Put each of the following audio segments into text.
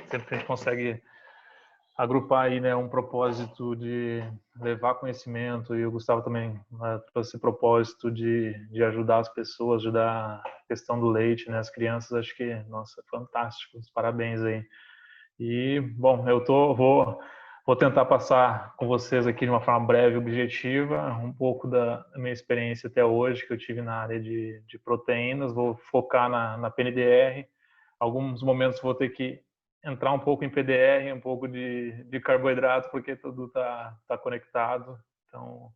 Sempre a gente consegue agrupar aí, né, um propósito de levar conhecimento, e o Gustavo também, né, trouxe esse propósito de ajudar as pessoas, ajudar a questão do leite, né, as crianças. Acho que, nossa, fantástico, parabéns aí. E, bom, vou tentar passar com vocês aqui de uma forma breve e objetiva um pouco da minha experiência até hoje que eu tive na área de proteínas. Vou focar na PNDR. Alguns momentos vou ter que entrar um pouco em PDR, um pouco de carboidrato, porque tudo tá conectado. Então,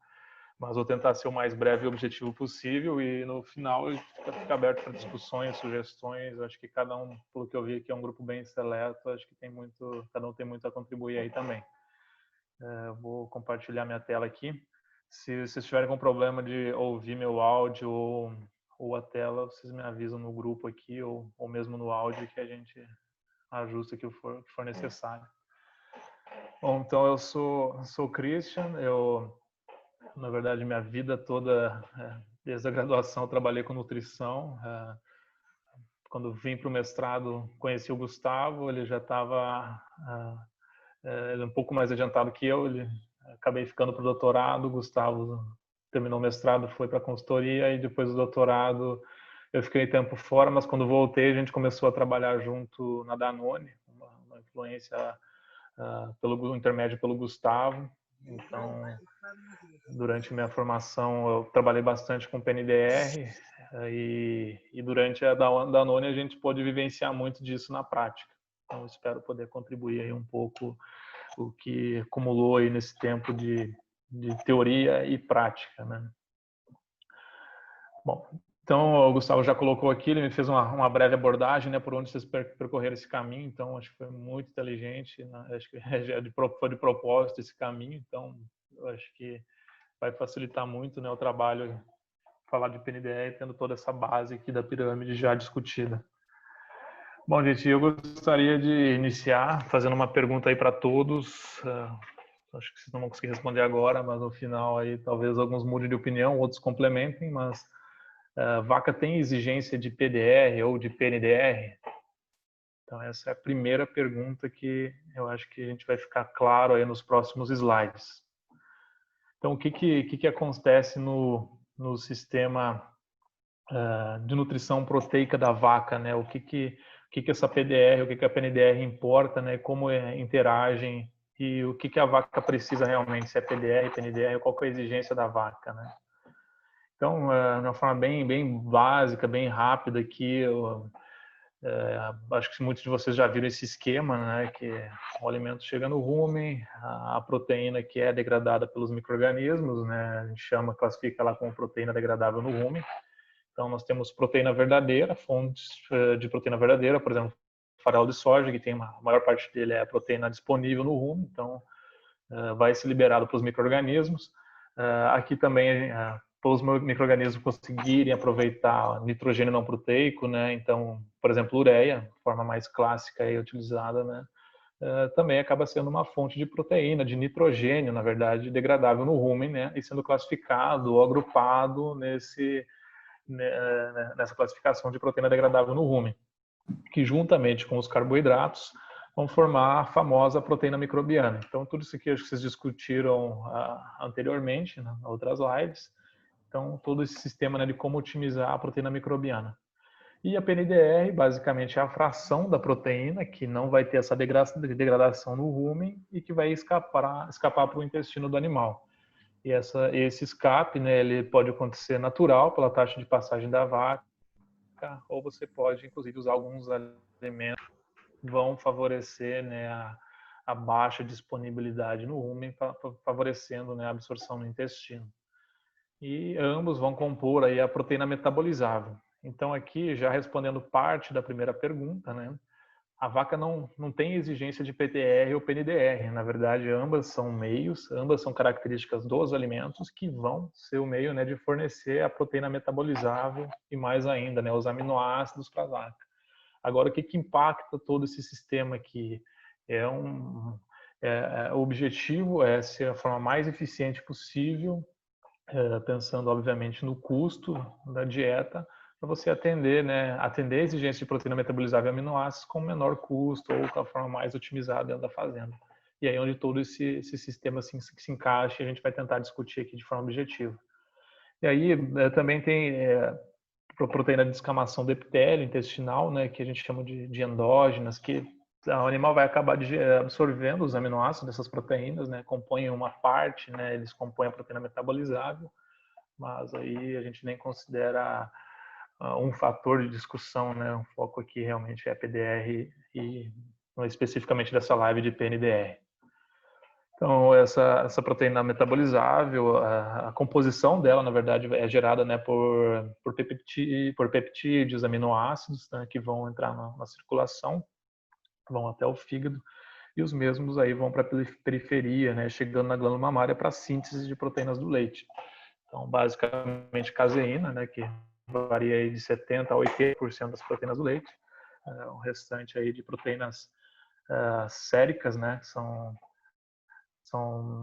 mas vou tentar ser o mais breve e objetivo possível, e no final eu fico aberto para discussões, sugestões. Acho que cada um, pelo que eu vi aqui, é um grupo bem seleto. Acho que cada um tem muito a contribuir aí também. Eu vou compartilhar minha tela aqui. Se vocês tiverem com problema de ouvir meu áudio ou a tela, vocês me avisam no grupo aqui, ou mesmo no áudio, que a gente ajusta o que for necessário. Bom, então eu sou o Christian. Na verdade, minha vida toda, desde a graduação, eu trabalhei com nutrição. Quando vim para o mestrado, conheci o Gustavo. Ele já estava um pouco mais adiantado que eu. Acabei ficando para o doutorado. O Gustavo terminou o mestrado, foi para a consultoria, e depois do doutorado eu fiquei tempo fora, mas quando voltei a gente começou a trabalhar junto na Danone, uma influência pelo intermédio pelo Gustavo. Então, durante minha formação, eu trabalhei bastante com PNDR, e durante a Danone a gente pôde vivenciar muito disso na prática. Então, espero poder contribuir aí um pouco o que acumulou aí nesse tempo de teoria e prática, né? Bom, então o Gustavo já colocou aqui, ele me fez uma breve abordagem, né, por onde vocês percorreram esse caminho. Então acho que foi muito inteligente, né? Acho que foi de propósito esse caminho. Então eu acho que vai facilitar muito, né, o trabalho, falar de PNDE tendo toda essa base aqui da pirâmide já discutida. Bom, gente, eu gostaria de iniciar fazendo uma pergunta aí para todos. Acho que vocês não vão conseguir responder agora, mas no final aí talvez alguns mudem de opinião, outros complementem. Mas vaca tem exigência de PDR ou de PNDR? Então essa é a primeira pergunta que eu acho que a gente vai ficar claro aí nos próximos slides. Então o que acontece no sistema de nutrição proteica da vaca, né? O que essa PDR, o que a PNDR importa, né? Como interagem, e o que a vaca precisa realmente, se é PDR, PNDR, qual que é a exigência da vaca, né? Então, de uma forma bem básica, bem rápida aqui, acho que muitos de vocês já viram esse esquema, né? Que o alimento chega no rumen, a proteína que é degradada pelos micro-organismos, né? A gente classifica lá como proteína degradável no rumen. Então, nós temos proteína verdadeira, fontes de proteína verdadeira, por exemplo, farelo de soja, que tem a maior parte dele é a proteína disponível no rumen, então vai ser liberado para os micro-organismos. Aqui também, para os micro-organismos conseguirem aproveitar nitrogênio não proteico, né? Então, por exemplo, ureia, forma mais clássica aí utilizada, né? Também acaba sendo uma fonte de proteína, de nitrogênio, na verdade, degradável no rumen, né? E sendo classificado ou agrupado nessa classificação de proteína degradável no rumen, que juntamente com os carboidratos vão formar a famosa proteína microbiana. Então, tudo isso aqui acho que vocês discutiram anteriormente, né, em outras lives. Então, todo esse sistema, né, de como otimizar a proteína microbiana. E a PNDR, basicamente, é a fração da proteína que não vai ter essa degradação no rumen e que vai escapar para o intestino do animal. E esse escape, né, ele pode acontecer natural, pela taxa de passagem da vaca, ou você pode, inclusive, usar alguns alimentos que vão favorecer, né, a baixa disponibilidade no rumen, favorecendo, né, a absorção no intestino. E ambos vão compor aí a proteína metabolizável. Então, aqui, já respondendo parte da primeira pergunta, né, a vaca não tem exigência de PTR ou PNDR. Na verdade, ambas são meios, ambas são características dos alimentos que vão ser o meio, né, de fornecer a proteína metabolizável e mais ainda, né, os aminoácidos para a vaca. Agora, o que impacta todo esse sistema aqui? O objetivo é ser a forma mais eficiente possível, pensando, obviamente, no custo da dieta, para você atender, né, atender a exigência de proteína metabolizável e aminoácidos com menor custo ou com a forma mais otimizada dentro da fazenda. E aí onde todo esse sistema se encaixa, a gente vai tentar discutir aqui de forma objetiva. E aí também tem proteína de descamação do epitélio intestinal, né, que a gente chama de endógenas, que o animal vai acabar absorvendo os aminoácidos dessas proteínas, né, compõem uma parte, né, eles compõem a proteína metabolizável, mas aí a gente nem considera um fator de discussão, né, o foco aqui realmente é PDR e especificamente dessa live de PNDR. Então, essa proteína metabolizável, a composição dela, na verdade, é gerada, né, por peptídeos, aminoácidos, né, que vão entrar na circulação, vão até o fígado, e os mesmos aí vão para a periferia, né, chegando na glândula mamária para a síntese de proteínas do leite. Então, basicamente, caseína, né, que varia aí de 70% a 80% das proteínas do leite, o restante aí de proteínas séricas, né, são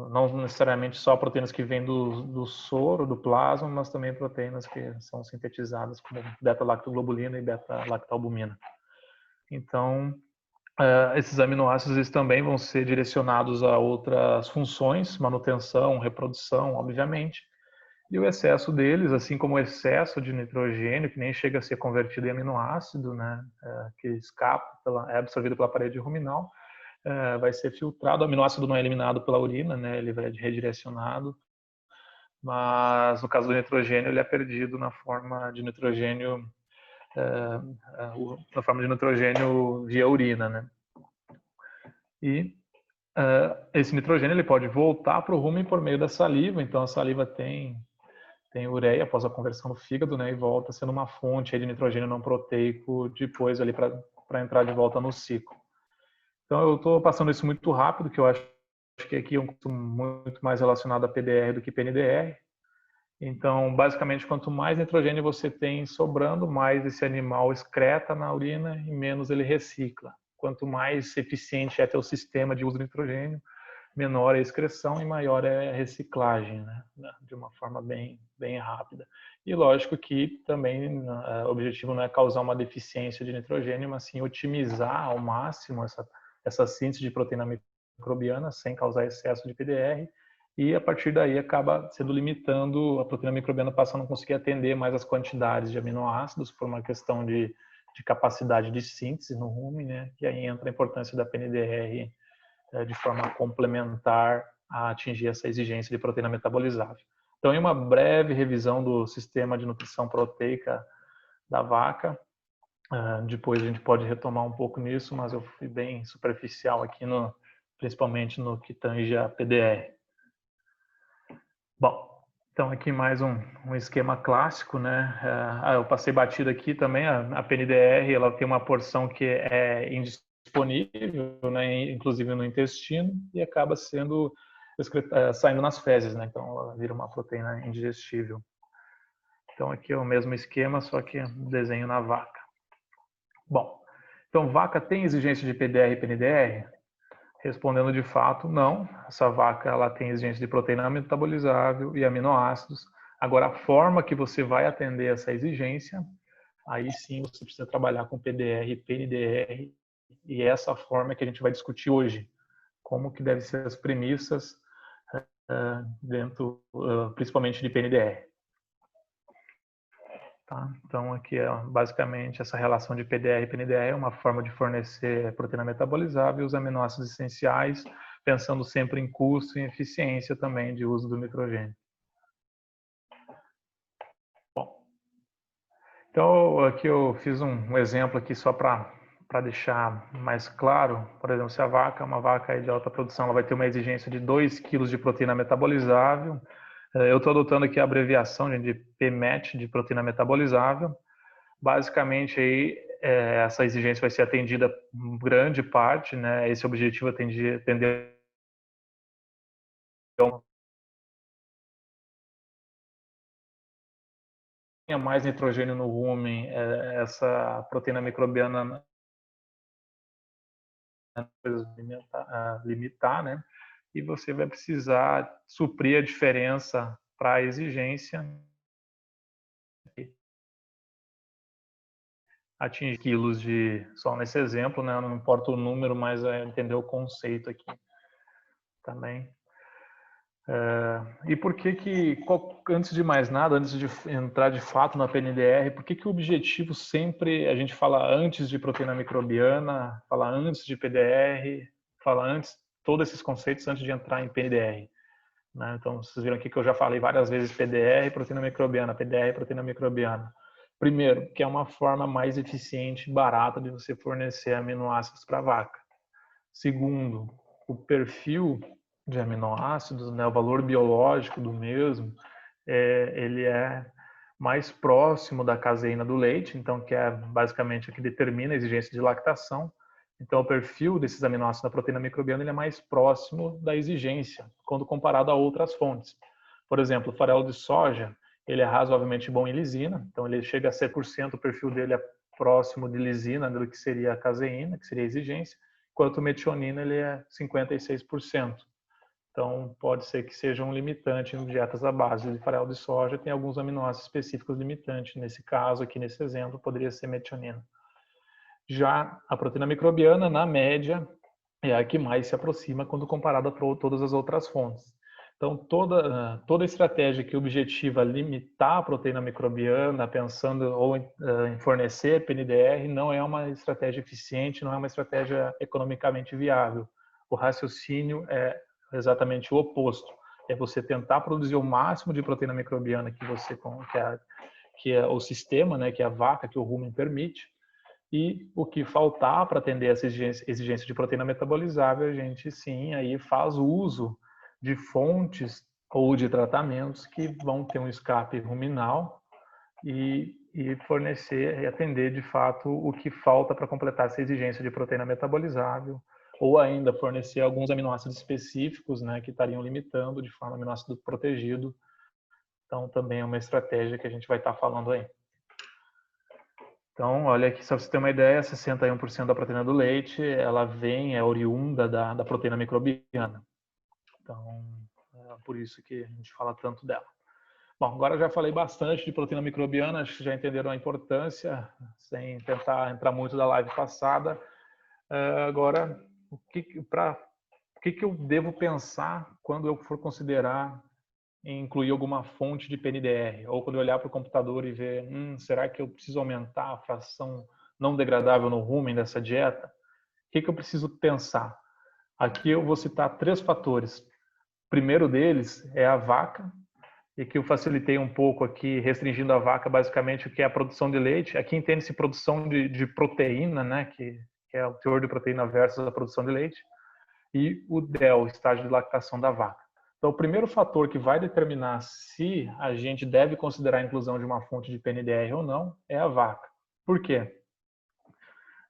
não necessariamente só proteínas que vêm do soro, do plasma, mas também proteínas que são sintetizadas como beta-lactoglobulina e beta-lactalbumina. Então, esses aminoácidos eles também vão ser direcionados a outras funções, manutenção, reprodução, obviamente. E o excesso deles, assim como o excesso de nitrogênio, que nem chega a ser convertido em aminoácido, né, que escapa, é absorvido pela parede ruminal, vai ser filtrado. O aminoácido não é eliminado pela urina, né? Ele vai redirecionado. Mas no caso do nitrogênio, ele é perdido na forma de nitrogênio, via urina, né? E esse nitrogênio ele pode voltar para o rumen por meio da saliva. Então a saliva tem ureia após a conversão no fígado, né? E volta sendo uma fonte de nitrogênio não proteico depois ali para entrar de volta no ciclo. Então, eu estou passando isso muito rápido, que eu acho que aqui é um curso muito mais relacionado a PDR do que PNDR. Então, basicamente, quanto mais nitrogênio você tem sobrando, mais esse animal excreta na urina e menos ele recicla. Quanto mais eficiente é teu sistema de uso de nitrogênio, menor é a excreção e maior é a reciclagem, né? De uma forma bem rápida. E lógico que também o objetivo não é causar uma deficiência de nitrogênio, mas sim otimizar ao máximo essa síntese de proteína microbiana sem causar excesso de PDR, e a partir daí acaba sendo limitando, a proteína microbiana passa a não conseguir atender mais as quantidades de aminoácidos por uma questão de capacidade de síntese no rumen, né? E aí entra a importância da PNDR de forma complementar a atingir essa exigência de proteína metabolizável. Então, em uma breve revisão do sistema de nutrição proteica da vaca, depois a gente pode retomar um pouco nisso, mas eu fui bem superficial aqui, principalmente no que tange a PDR. Bom, então aqui mais um esquema clássico, né? Eu passei batido aqui também, a PNDR, ela tem uma porção que é indisponível, né? Inclusive no intestino, e acaba sendo saindo nas fezes, né? Então ela vira uma proteína indigestível. Então aqui é o mesmo esquema, só que desenho na vaca. Bom, então vaca tem exigência de PDR e PNDR? Respondendo de fato, não. Essa vaca ela tem exigência de proteína metabolizável e aminoácidos. Agora, a forma que você vai atender essa exigência, aí sim você precisa trabalhar com PDR e PNDR, e essa forma que a gente vai discutir hoje. Como que devem ser as premissas dentro, principalmente de PNDR. Tá? Então, aqui é basicamente essa relação de PDR e PNDR é uma forma de fornecer proteína metabolizável e os aminoácidos essenciais, pensando sempre em custo e eficiência também de uso do nitrogênio. Bom, então aqui eu fiz um exemplo aqui só para deixar mais claro. Por exemplo, se a vaca é uma vaca de alta produção, ela vai ter uma exigência de 2 kg de proteína metabolizável. Eu estou adotando aqui a abreviação de PMET, de proteína metabolizável. Basicamente, aí, essa exigência vai ser atendida em grande parte, né? Esse objetivo é atender mais nitrogênio no rumen, essa proteína microbiana limitar, né? E você vai precisar suprir a diferença para a exigência atingir quilos só nesse exemplo, né? Não importa o número, mas é entender o conceito aqui também. E por que antes de mais nada, antes de entrar de fato na PNDR, por que o objetivo sempre, a gente fala antes de proteína microbiana, fala antes de PDR, fala antes, todos esses conceitos antes de entrar em PNDR, né? Então, vocês viram aqui que eu já falei várias vezes PDR, proteína microbiana, PDR, proteína microbiana. Primeiro, que é uma forma mais eficiente e barata de você fornecer aminoácidos para a vaca. Segundo, o perfil de aminoácidos, né, o valor biológico do mesmo, ele é mais próximo da caseína do leite, então que é basicamente o que determina a exigência de lactação. Então o perfil desses aminoácidos da proteína microbiana ele é mais próximo da exigência quando comparado a outras fontes. Por exemplo, o farelo de soja, ele é razoavelmente bom em lisina, então ele chega a 100%, o perfil dele é próximo de lisina do que seria a caseína, que seria a exigência, enquanto o metionina ele é 56%. Então, pode ser que seja um limitante em dietas à base de farelo de soja. Tem alguns aminoácidos específicos limitantes. Nesse caso, aqui nesse exemplo, poderia ser metionina. Já a proteína microbiana, na média, é a que mais se aproxima quando comparada a todas as outras fontes. Então, toda estratégia que objetiva limitar a proteína microbiana, pensando ou em fornecer PNDR, não é uma estratégia eficiente, não é uma estratégia economicamente viável. O raciocínio é exatamente o oposto. É você tentar produzir o máximo de proteína microbiana que é o sistema, né, que é a vaca, que o rumen permite, e o que faltar para atender essa exigência de proteína metabolizável, a gente sim aí faz uso de fontes ou de tratamentos que vão ter um escape ruminal e fornecer e atender de fato o que falta para completar essa exigência de proteína metabolizável, ou ainda fornecer alguns aminoácidos específicos, né, que estariam limitando de forma aminoácido protegido. Então também é uma estratégia que a gente vai estar falando aí. Então, olha aqui, só para você ter uma ideia, 61% da proteína do leite, ela é oriunda da proteína microbiana. Então, é por isso que a gente fala tanto dela. Bom, agora eu já falei bastante de proteína microbiana, acho que já entenderam a importância, sem tentar entrar muito da live passada. Agora, o que eu devo pensar quando eu for considerar incluir alguma fonte de PNDR? Ou quando eu olhar para o computador e ver, será que eu preciso aumentar a fração não degradável no rumen dessa dieta? O que eu preciso pensar? Aqui eu vou citar 3 fatores. O primeiro deles é a vaca, e que eu facilitei um pouco aqui, restringindo a vaca, basicamente, o que é a produção de leite. Aqui entende-se produção de proteína, né, que é o teor de proteína versus a produção de leite, e o DEL, estágio de lactação da vaca. Então, o primeiro fator que vai determinar se a gente deve considerar a inclusão de uma fonte de PNDR ou não é a vaca. Por quê?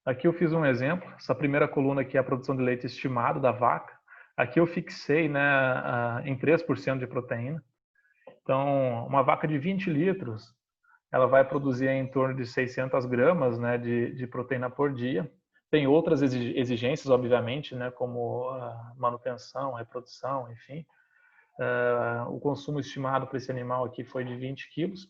Aqui eu fiz um exemplo. Essa primeira coluna aqui é a produção de leite estimado da vaca. Aqui eu fixei, né, em 3% de proteína. Então, uma vaca de 20 litros, ela vai produzir em torno de 600 gramas, né, de proteína por dia. Tem outras exigências, obviamente, né, como manutenção, reprodução, enfim. O consumo estimado para esse animal aqui foi de 20 quilos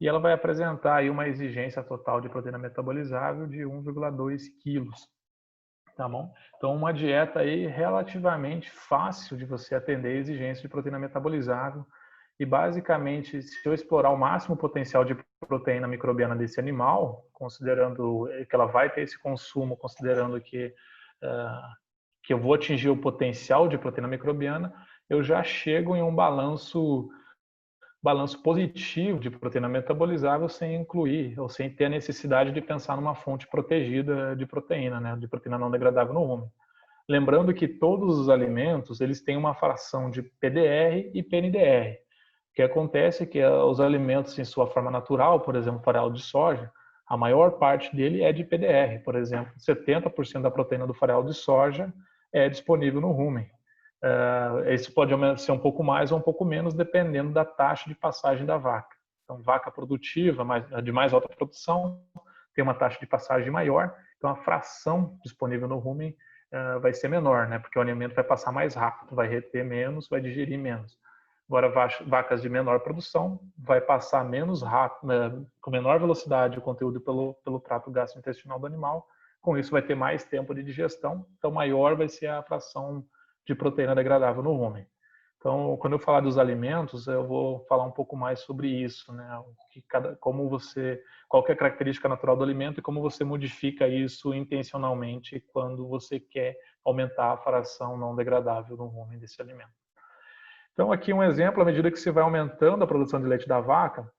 e ela vai apresentar aí uma exigência total de proteína metabolizável de 1,2 quilos. Tá bom? Então, uma dieta aí relativamente fácil de você atender a exigência de proteína metabolizável. E, basicamente, se eu explorar o máximo potencial de proteína microbiana desse animal, considerando que ela vai ter esse consumo, considerando que eu vou atingir o potencial de proteína microbiana, eu já chego em um balanço positivo de proteína metabolizável sem incluir ou sem ter a necessidade de pensar numa fonte protegida de proteína, né, de proteína não degradável no rumen. Lembrando que todos os alimentos eles têm uma fração de PDR e PNDR. O que acontece é que os alimentos em sua forma natural, por exemplo, o farelo de soja, a maior parte dele é de PDR. Por exemplo, 70% da proteína do farelo de soja é disponível no rumen. Isso pode ser um pouco mais ou um pouco menos, dependendo da taxa de passagem da vaca. Então, vaca produtiva, de mais alta produção, tem uma taxa de passagem maior, então a fração disponível no rumen vai ser menor, né? Porque o alimento vai passar mais rápido, vai reter menos, vai digerir menos. Agora, vacas de menor produção vai passar menos rápido, né, com menor velocidade o conteúdo pelo trato gastrointestinal do animal. Com isso, vai ter mais tempo de digestão, então maior vai ser a fração de proteína degradável no rumen. Então, quando eu falar dos alimentos, eu vou falar um pouco mais sobre isso, né? Qual que é a característica natural do alimento e como você modifica isso intencionalmente quando você quer aumentar a fração não degradável no rumen desse alimento. Então, aqui um exemplo, à medida que você vai aumentando a produção de leite da vaca,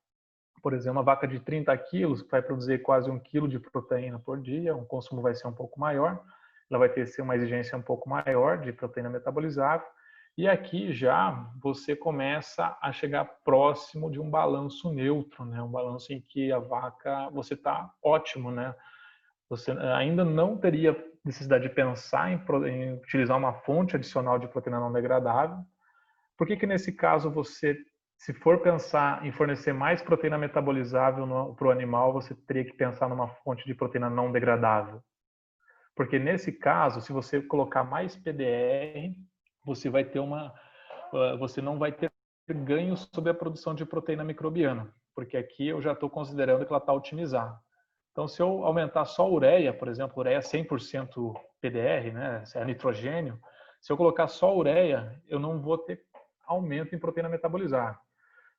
por exemplo, uma vaca de 30 quilos vai produzir quase 1 quilo de proteína por dia, o consumo vai ser um pouco maior, ela vai ter uma exigência um pouco maior de proteína metabolizável, e aqui já você começa a chegar próximo de um balanço neutro, né? Um balanço em que a vaca, você está ótimo, né? Você ainda não teria necessidade de pensar em utilizar uma fonte adicional de proteína não degradável. Por que nesse caso você, se for pensar em fornecer mais proteína metabolizável para o animal, você teria que pensar numa fonte de proteína não degradável? Porque nesse caso, se você colocar mais PDR, você não vai ter ganhos sobre a produção de proteína microbiana, porque aqui eu já estou considerando que ela está otimizada. Então, se eu aumentar só a ureia, por exemplo, ureia 100% PDR, né, é nitrogênio, se eu colocar só a ureia, eu não vou ter aumento em proteína metabolizável.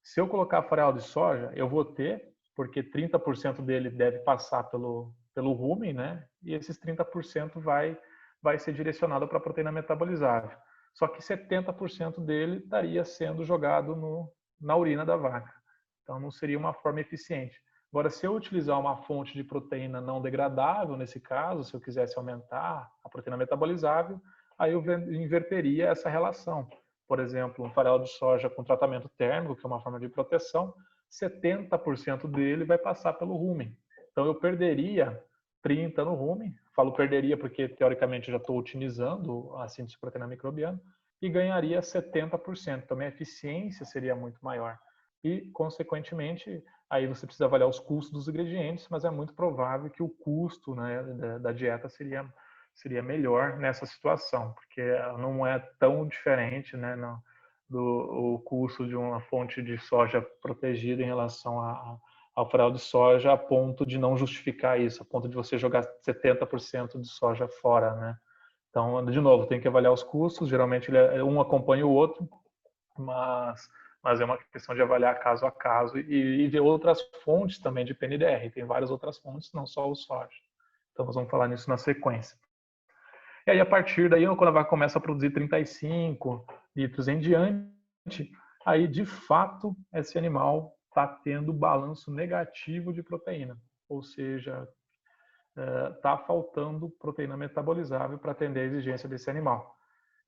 Se eu colocar farelo de soja, eu vou ter, porque 30% dele deve passar pelo rumen, né? E esses 30% vai ser direcionado para a proteína metabolizável. Só que 70% dele estaria sendo jogado na urina da vaca. Então não seria uma forma eficiente. Agora, se eu utilizar uma fonte de proteína não degradável, nesse caso, se eu quisesse aumentar a proteína metabolizável, aí eu inverteria essa relação. Por exemplo, um farelo de soja com tratamento térmico, que é uma forma de proteção, 70% dele vai passar pelo rumen. Então, eu perderia 30% no rumen, falo perderia porque, teoricamente, já estou otimizando a síntese de proteína microbiana, e ganharia 70%. Então, minha eficiência seria muito maior. E, consequentemente, aí você precisa avaliar os custos dos ingredientes, mas é muito provável que o custo, né, da dieta seria melhor nessa situação, porque não é tão diferente, né, o custo de uma fonte de soja protegida em relação ao farelo de soja, a ponto de não justificar isso, a ponto de você jogar 70% de soja fora, né? Então, de novo, tem que avaliar os custos, geralmente um acompanha o outro, mas é uma questão de avaliar caso a caso e ver outras fontes também de PNDR. Tem várias outras fontes, não só o soja. Então, nós vamos falar nisso na sequência. E aí, a partir daí, quando a vaca começa a produzir 35 litros em diante, aí, de fato, esse animal está tendo balanço negativo de proteína. Ou seja, está faltando proteína metabolizável para atender a exigência desse animal.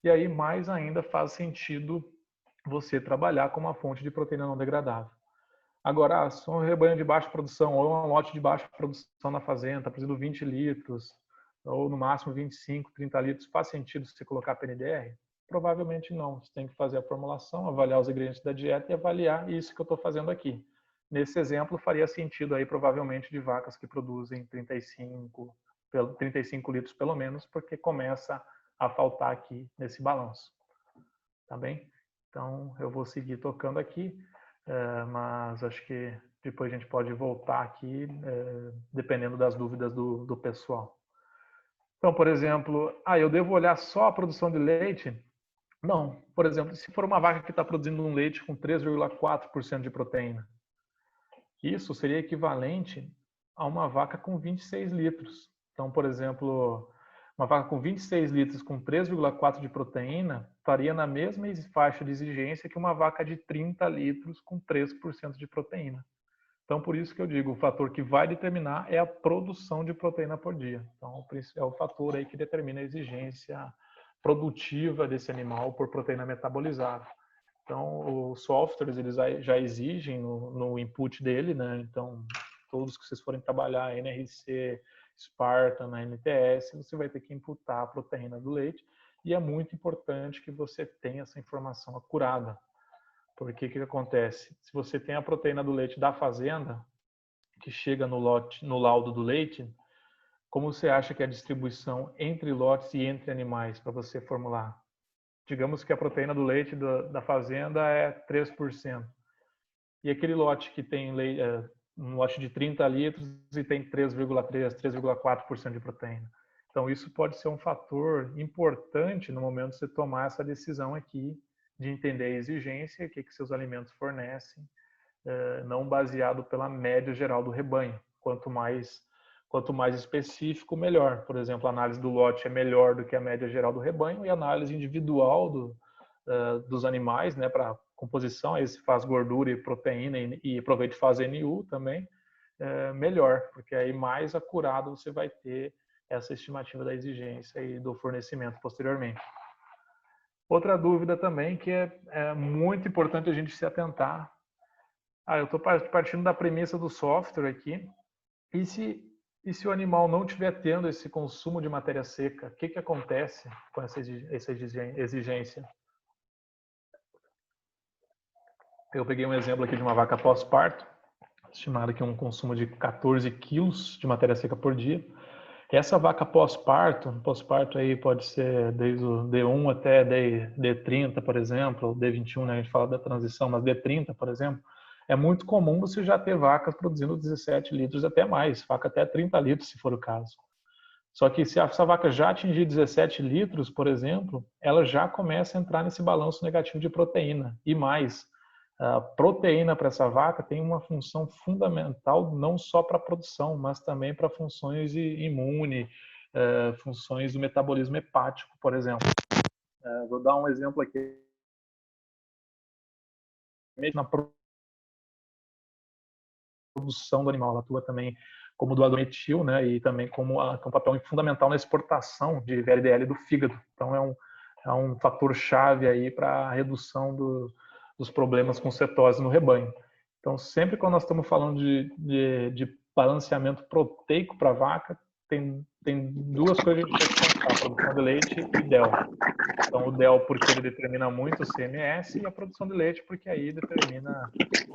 E aí, mais ainda, faz sentido você trabalhar com uma fonte de proteína não degradável. Agora, se um rebanho de baixa produção ou um lote de baixa produção na fazenda, está produzindo 20 litros, ou no máximo 25, 30 litros, faz sentido você colocar PNDR? Provavelmente não. Você tem que fazer a formulação, avaliar os ingredientes da dieta e avaliar isso que eu estou fazendo aqui. Nesse exemplo, faria sentido aí provavelmente de vacas que produzem 35 litros pelo menos, porque começa a faltar aqui nesse balanço. Tá bem? Então, eu vou seguir tocando aqui, mas acho que depois a gente pode voltar aqui, dependendo das dúvidas do pessoal. Então, por exemplo, eu devo olhar só a produção de leite? Não. Por exemplo, se for uma vaca que está produzindo um leite com 3,4% de proteína, isso seria equivalente a uma vaca com 26 litros. Então, por exemplo, uma vaca com 26 litros com 3,4 de proteína estaria na mesma faixa de exigência que uma vaca de 30 litros com 3% de proteína. Então, por isso que eu digo, o fator que vai determinar é a produção de proteína por dia. Então, é o fator aí que determina a exigência produtiva desse animal por proteína metabolizável. Então, os softwares eles já exigem no input dele, né? Então, todos que vocês forem trabalhar, NRC, Spartan, na NTS, você vai ter que imputar a proteína do leite. E é muito importante que você tenha essa informação acurada. Porque o que acontece? Se você tem a proteína do leite da fazenda, que chega no laudo do leite, como você acha que é a distribuição entre lotes e entre animais para você formular? digamos que a proteína do leite da fazenda é 3%. E aquele lote que tem um lote de 30 litros e tem 3,3, 3,4% de proteína. Então, isso pode ser um fator importante no momento de você tomar essa decisão aqui, de entender a exigência, o que seus alimentos fornecem, não baseado pela média geral do rebanho. Quanto mais específico, melhor. Por exemplo, a análise do lote é melhor do que a média geral do rebanho, e a análise individual dos animais, né, para composição, aí se faz gordura e proteína e aproveita e faz NU também, melhor, porque aí mais acurado você vai ter essa estimativa da exigência e do fornecimento posteriormente. Outra dúvida também que é muito importante a gente se atentar. Eu estou partindo da premissa do software aqui. E se o animal não estiver tendo esse consumo de matéria seca, o que acontece com essa exigência? Eu peguei um exemplo aqui de uma vaca pós-parto, estimado aqui um consumo de 14 quilos de matéria seca por dia. Essa vaca pós-parto aí pode ser desde o D1 até D30, por exemplo, ou D21, né? A gente fala da transição, mas D30, por exemplo, é muito comum você já ter vacas produzindo 17 litros até mais, vaca até 30 litros, se for o caso. Só que se essa vaca já atingir 17 litros, por exemplo, ela já começa a entrar nesse balanço negativo de proteína. E mais, a proteína para essa vaca tem uma função fundamental não só para a produção, mas também para funções imune, funções do metabolismo hepático, por exemplo. Vou dar um exemplo aqui. Na produção do animal, ela atua também como doador metil, né, e também como um papel fundamental na exportação de VLDL do fígado. Então é um fator chave aí para a redução dos problemas com cetose no rebanho. Então, sempre quando nós estamos falando de balanceamento proteico para a vaca, tem duas coisas que a gente tem que pensar: a produção de leite e DEL. Então, o DEL porque ele determina muito o CMS, e a produção de leite porque aí determina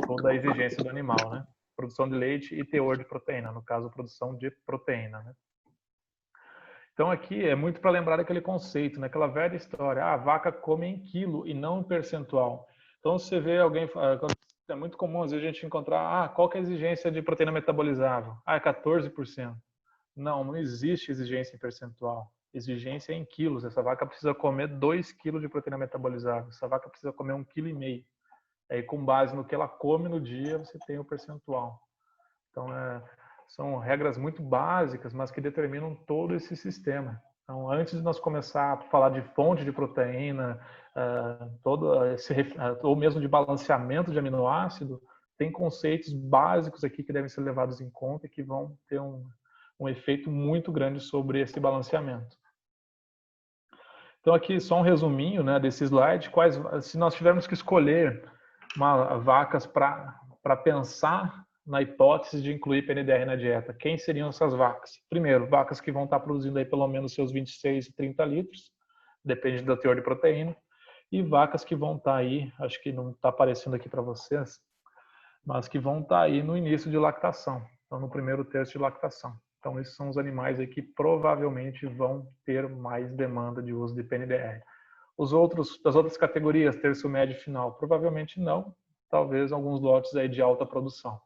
toda a exigência do animal, né? Produção de leite e teor de proteína, no caso, produção de proteína, né? Então, aqui é muito para lembrar aquele conceito, né? Aquela velha história: a vaca come em quilo e não em percentual. Então, você vê alguém, é muito comum às vezes a gente encontrar, qual que é a exigência de proteína metabolizável? É 14%. Não existe exigência em percentual. Exigência é em quilos. Essa vaca precisa comer 2 quilos de proteína metabolizável. Essa vaca precisa comer 1,5 kg. Aí, com base no que ela come no dia, você tem o percentual. Então, são regras muito básicas, mas que determinam todo esse sistema. Então, antes de nós começar a falar de fonte de proteína, ou mesmo de balanceamento de aminoácido, tem conceitos básicos aqui que devem ser levados em conta e que vão ter um efeito muito grande sobre esse balanceamento. Então, aqui só um resuminho, né, desse slide. Se nós tivermos que escolher vacas para pensar na hipótese de incluir PNDR na dieta, quem seriam essas vacas? Primeiro, vacas que vão estar produzindo aí pelo menos seus 26 e 30 litros, depende do teor de proteína, e vacas que vão estar aí, acho que não está aparecendo aqui para vocês, mas que vão estar aí no início de lactação, então no primeiro terço de lactação. Então, esses são os animais aí que provavelmente vão ter mais demanda de uso de PNDR. Das outras categorias, terço médio e final, provavelmente não, talvez alguns lotes aí de alta produção.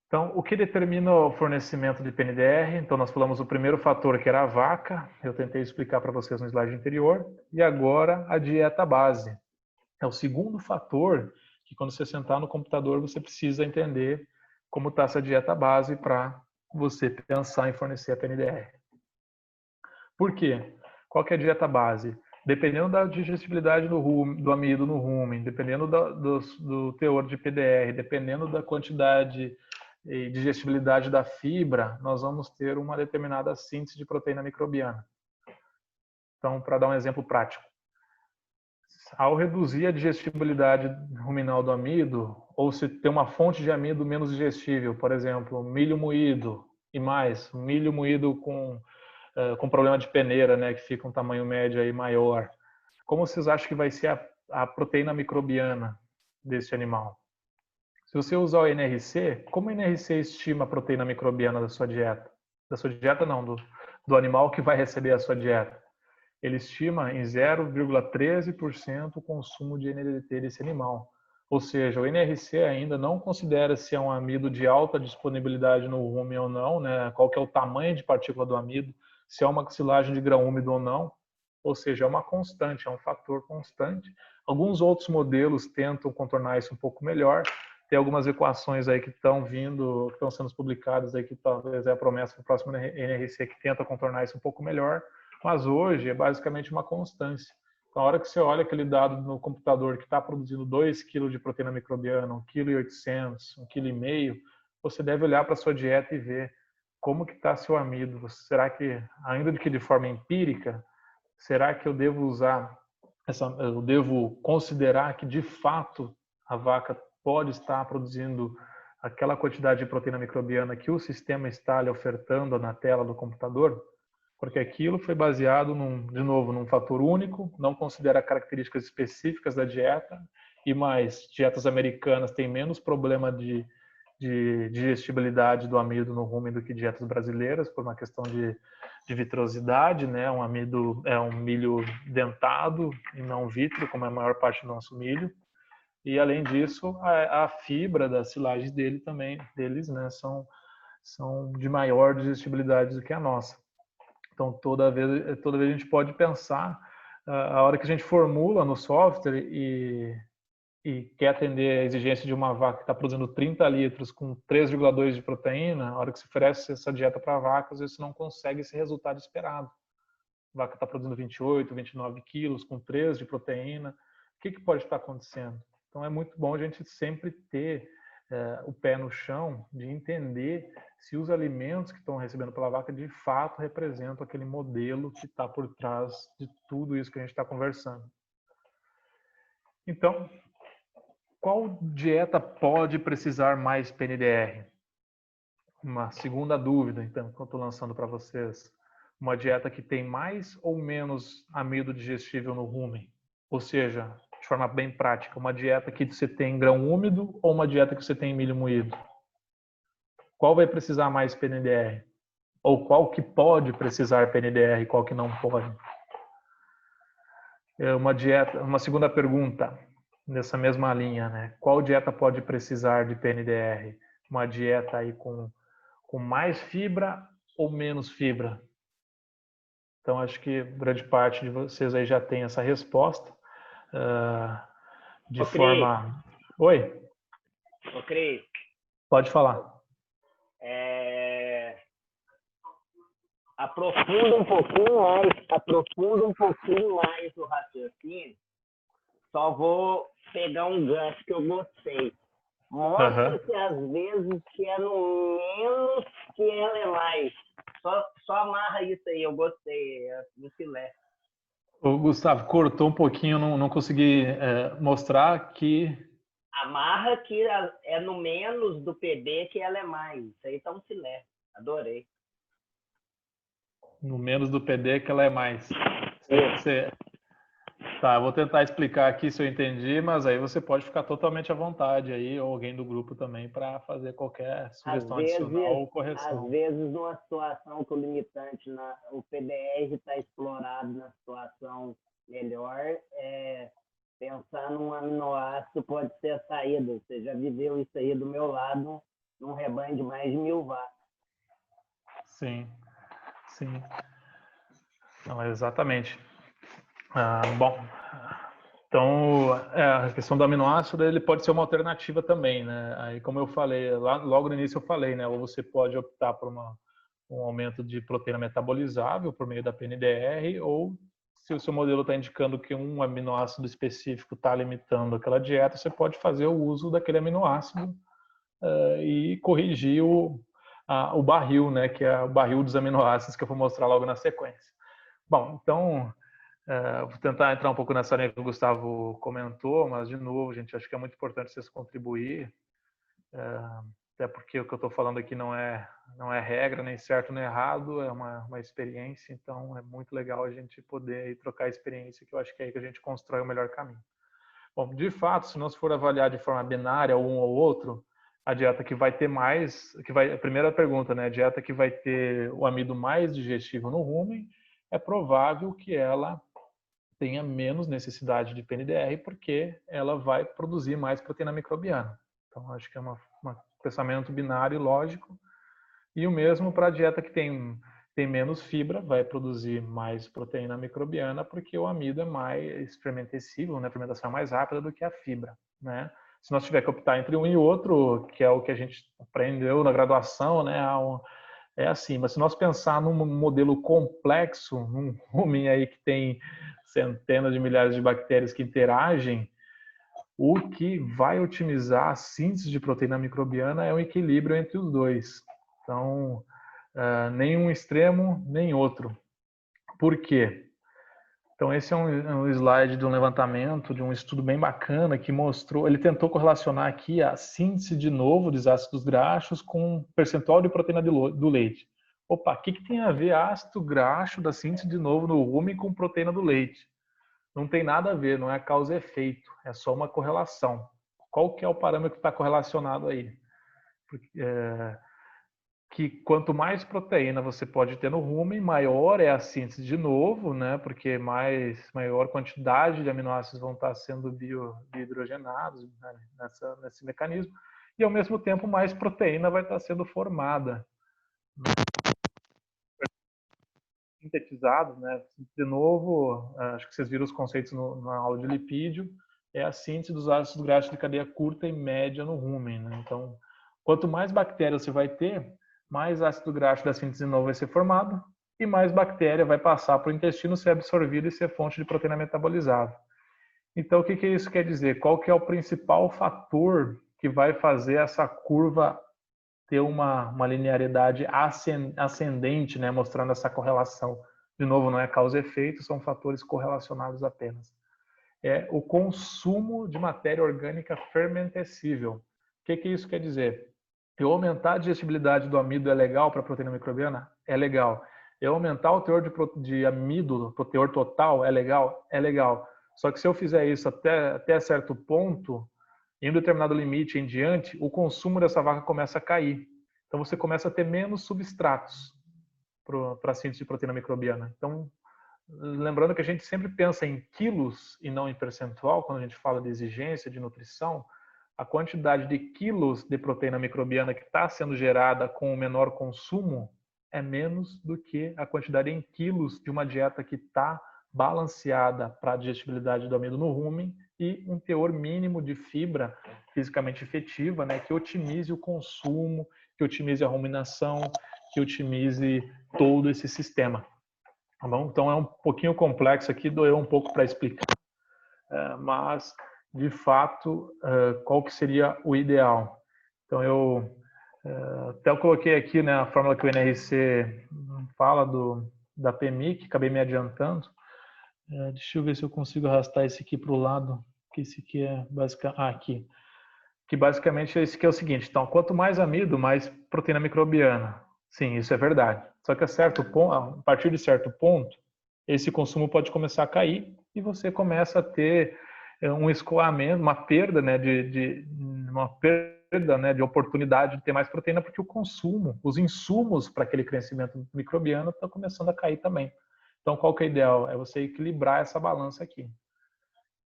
Então, o que determina o fornecimento de PNDR? Então, nós falamos o primeiro fator, que era a vaca, eu tentei explicar para vocês no slide anterior, e agora a dieta base. É o segundo fator que, quando você sentar no computador, você precisa entender como está essa dieta base para você pensar em fornecer a PNDR. Por quê? Qual que é a dieta base? Dependendo da digestibilidade do amido no rumen, dependendo do teor de PDR, dependendo da quantidade e digestibilidade da fibra, nós vamos ter uma determinada síntese de proteína microbiana. Então, para dar um exemplo prático, ao reduzir a digestibilidade ruminal do amido, ou se tem uma fonte de amido menos digestível, por exemplo, milho moído e mais, milho moído com problema de peneira, né, que fica um tamanho médio aí maior. Como vocês acham que vai ser a proteína microbiana desse animal? Se você usar o NRC, como o NRC estima a proteína microbiana da sua dieta? Da sua dieta não, do animal que vai receber a sua dieta. ele estima em 0,13% o consumo de NDT desse animal. Ou seja, o NRC ainda não considera se é um amido de alta disponibilidade no rumen ou não, né? Qual que é o tamanho de partícula do amido, se é uma silagem de grão úmido ou não. Ou seja, é uma constante, é um fator constante. Alguns outros modelos tentam contornar isso um pouco melhor. Tem algumas equações aí que estão vindo, que estão sendo publicadas aí, que talvez é a promessa para o próximo NRC que tenta contornar isso um pouco melhor. Mas hoje é basicamente uma constância. Na hora que você olha aquele dado no computador que está produzindo 2 kg de proteína microbiana, 1,8 kg, 1,5 kg, você deve olhar para a sua dieta e ver como que está seu amido. Será que, ainda que de forma empírica, será que eu devo eu devo considerar que de fato a vaca pode estar produzindo aquela quantidade de proteína microbiana que o sistema está lhe ofertando na tela do computador? Porque aquilo foi baseado, de novo, num fator único, não considera características específicas da dieta, e mais, dietas americanas têm menos problema de digestibilidade do amido no rumen do que dietas brasileiras, por uma questão de vitrosidade, né? Um amido é um milho dentado e não vítreo, como é a maior parte do nosso milho. E, além disso, a fibra das silagens deles, né, são de maior digestibilidade do que a nossa. Então, toda vez a gente pode pensar, a hora que a gente formula no software e quer atender a exigência de uma vaca que está produzindo 30 litros com 3,2 de proteína, a hora que se oferece essa dieta para a vaca, às vezes você não consegue esse resultado esperado. A vaca está produzindo 28, 29 quilos com 3 de proteína. O que pode estar acontecendo? Então, é muito bom a gente sempre ter o pé no chão de entender se os alimentos que estão recebendo pela vaca de fato representam aquele modelo que está por trás de tudo isso que a gente está conversando. Então, qual dieta pode precisar mais PNDR? Uma segunda dúvida, então, que eu estou lançando para vocês. Uma dieta que tem mais ou menos amido digestível no rumen? Ou seja, de forma bem prática, uma dieta que você tem grão úmido ou uma dieta que você tem milho moído? Qual vai precisar mais PNDR? Ou qual que pode precisar PNDR e qual que não pode? Uma segunda pergunta nessa mesma linha, né? Qual dieta pode precisar de PNDR? Uma dieta aí com mais fibra ou menos fibra? Então, acho que grande parte de vocês aí já tem essa resposta. De forma... Oi? Ô, Cris. Pode falar. Aprofunda um pouquinho mais o raciocínio. Só vou pegar um gancho que eu gostei. Mostra-se às vezes que é no menos que ela é mais. Só amarra isso aí, eu gostei, no filé. O Gustavo cortou um pouquinho, não consegui mostrar que... Amarra que é no menos do PB que ela é mais. Isso aí tá um filé. Adorei. No menos do PD que ela é mais. Tá, eu vou tentar explicar aqui se eu entendi, mas aí você pode ficar totalmente à vontade aí, ou alguém do grupo também, para fazer qualquer sugestão adicional ou correção. Às vezes, numa situação que o limitante, o PDR está explorado na situação melhor, pensar num aminoácido pode ser a saída. Você já viveu isso aí do meu lado, num rebanho de mais de 1000 vacas. Sim, sim. Não, exatamente. Bom, então a questão do aminoácido ele pode ser uma alternativa também, né? Aí, como eu falei, logo no início eu falei, né? Ou você pode optar por um aumento de proteína metabolizável por meio da PNDR, ou se o seu modelo está indicando que um aminoácido específico está limitando aquela dieta, você pode fazer o uso daquele aminoácido e corrigir o barril, né? Que é o barril dos aminoácidos que eu vou mostrar logo na sequência. Bom, então... vou tentar entrar um pouco nessa linha que o Gustavo comentou, mas, de novo, gente, acho que é muito importante vocês contribuir, até porque o que eu estou falando aqui não é regra, nem certo nem errado, é uma experiência, então é muito legal a gente poder trocar experiência, que eu acho que é aí que a gente constrói o melhor caminho. Bom, de fato, se nós for avaliar de forma binária um ou outro, a dieta que vai ter mais, a primeira pergunta, né, a dieta que vai ter o amido mais digestível no rumen, é provável que ela tenha menos necessidade de PNDR, porque ela vai produzir mais proteína microbiana. Então, acho que é um pensamento binário e lógico. E o mesmo para a dieta que tem menos fibra, vai produzir mais proteína microbiana, porque o amido é mais fermentescível, né? A fermentação é mais rápida do que a fibra, né? Se nós tiver que optar entre um e outro, que é o que a gente aprendeu na graduação, né? É assim, mas se nós pensar num modelo complexo, num rumen aí que tem centenas de milhares de bactérias que interagem, o que vai otimizar a síntese de proteína microbiana é o equilíbrio entre os dois. Então, nem um extremo, nem outro. Por quê? Então, esse é um slide de um levantamento, de um estudo bem bacana que mostrou, ele tentou correlacionar aqui a síntese de novo dos ácidos graxos com percentual de proteína do leite. Opa, o que tem a ver ácido graxo da síntese de novo no rumen com proteína do leite? Não tem nada a ver, não é causa e efeito, é só uma correlação. Qual que é o parâmetro que está correlacionado aí? Que quanto mais proteína você pode ter no rumen, maior é a síntese de novo, né? Porque maior quantidade de aminoácidos vão estar sendo biohidrogenados, né? Nesse mecanismo. E, ao mesmo tempo, mais proteína vai estar sendo formada. Sintetizados, né? De novo, acho que vocês viram os conceitos na aula de lipídio, é a síntese dos ácidos graxos de cadeia curta e média no rumen, né? Então, quanto mais bactéria você vai ter, mais ácido graxo da síntese de novo vai ser formado e mais bactéria vai passar para o intestino, ser absorvida e ser fonte de proteína metabolizada. Então, o que isso quer dizer? Qual que é o principal fator que vai fazer essa curva ter uma linearidade ascendente, né, mostrando essa correlação? De novo, não é causa e efeito, são fatores correlacionados apenas. É o consumo de matéria orgânica fermentescível. O que isso quer dizer? Eu aumentar a digestibilidade do amido é legal para a proteína microbiana? É legal. Eu aumentar o teor de amido, o teor total, é legal? É legal. Só que se eu fizer isso até certo ponto, em um determinado limite em diante, o consumo dessa vaca começa a cair. Então você começa a ter menos substratos para a síntese de proteína microbiana. Então, lembrando que a gente sempre pensa em quilos e não em percentual, quando a gente fala de exigência, de nutrição, a quantidade de quilos de proteína microbiana que está sendo gerada com o menor consumo é menos do que a quantidade em quilos de uma dieta que está balanceada para a digestibilidade do amido no rumen e um teor mínimo de fibra fisicamente efetiva, né, que otimize o consumo, que otimize a ruminação, que otimize todo esse sistema. Tá bom? Então é um pouquinho complexo aqui, doeu um pouco para explicar, mas de fato qual que seria o ideal? Então até eu coloquei aqui, né, a fórmula que o NRC fala da PMI, que acabei me adiantando. Deixa eu ver se eu consigo arrastar esse aqui para o lado, que esse aqui é basicamente aqui, que basicamente esse aqui é o seguinte. Então, quanto mais amido, mais proteína microbiana. Sim, isso é verdade. Só que a partir de certo ponto, esse consumo pode começar a cair e você começa a ter um escoamento, uma perda, né, de oportunidade de ter mais proteína, porque o consumo, os insumos para aquele crescimento microbiano estão começando a cair também. Então, qual que é o ideal? É você equilibrar essa balança aqui.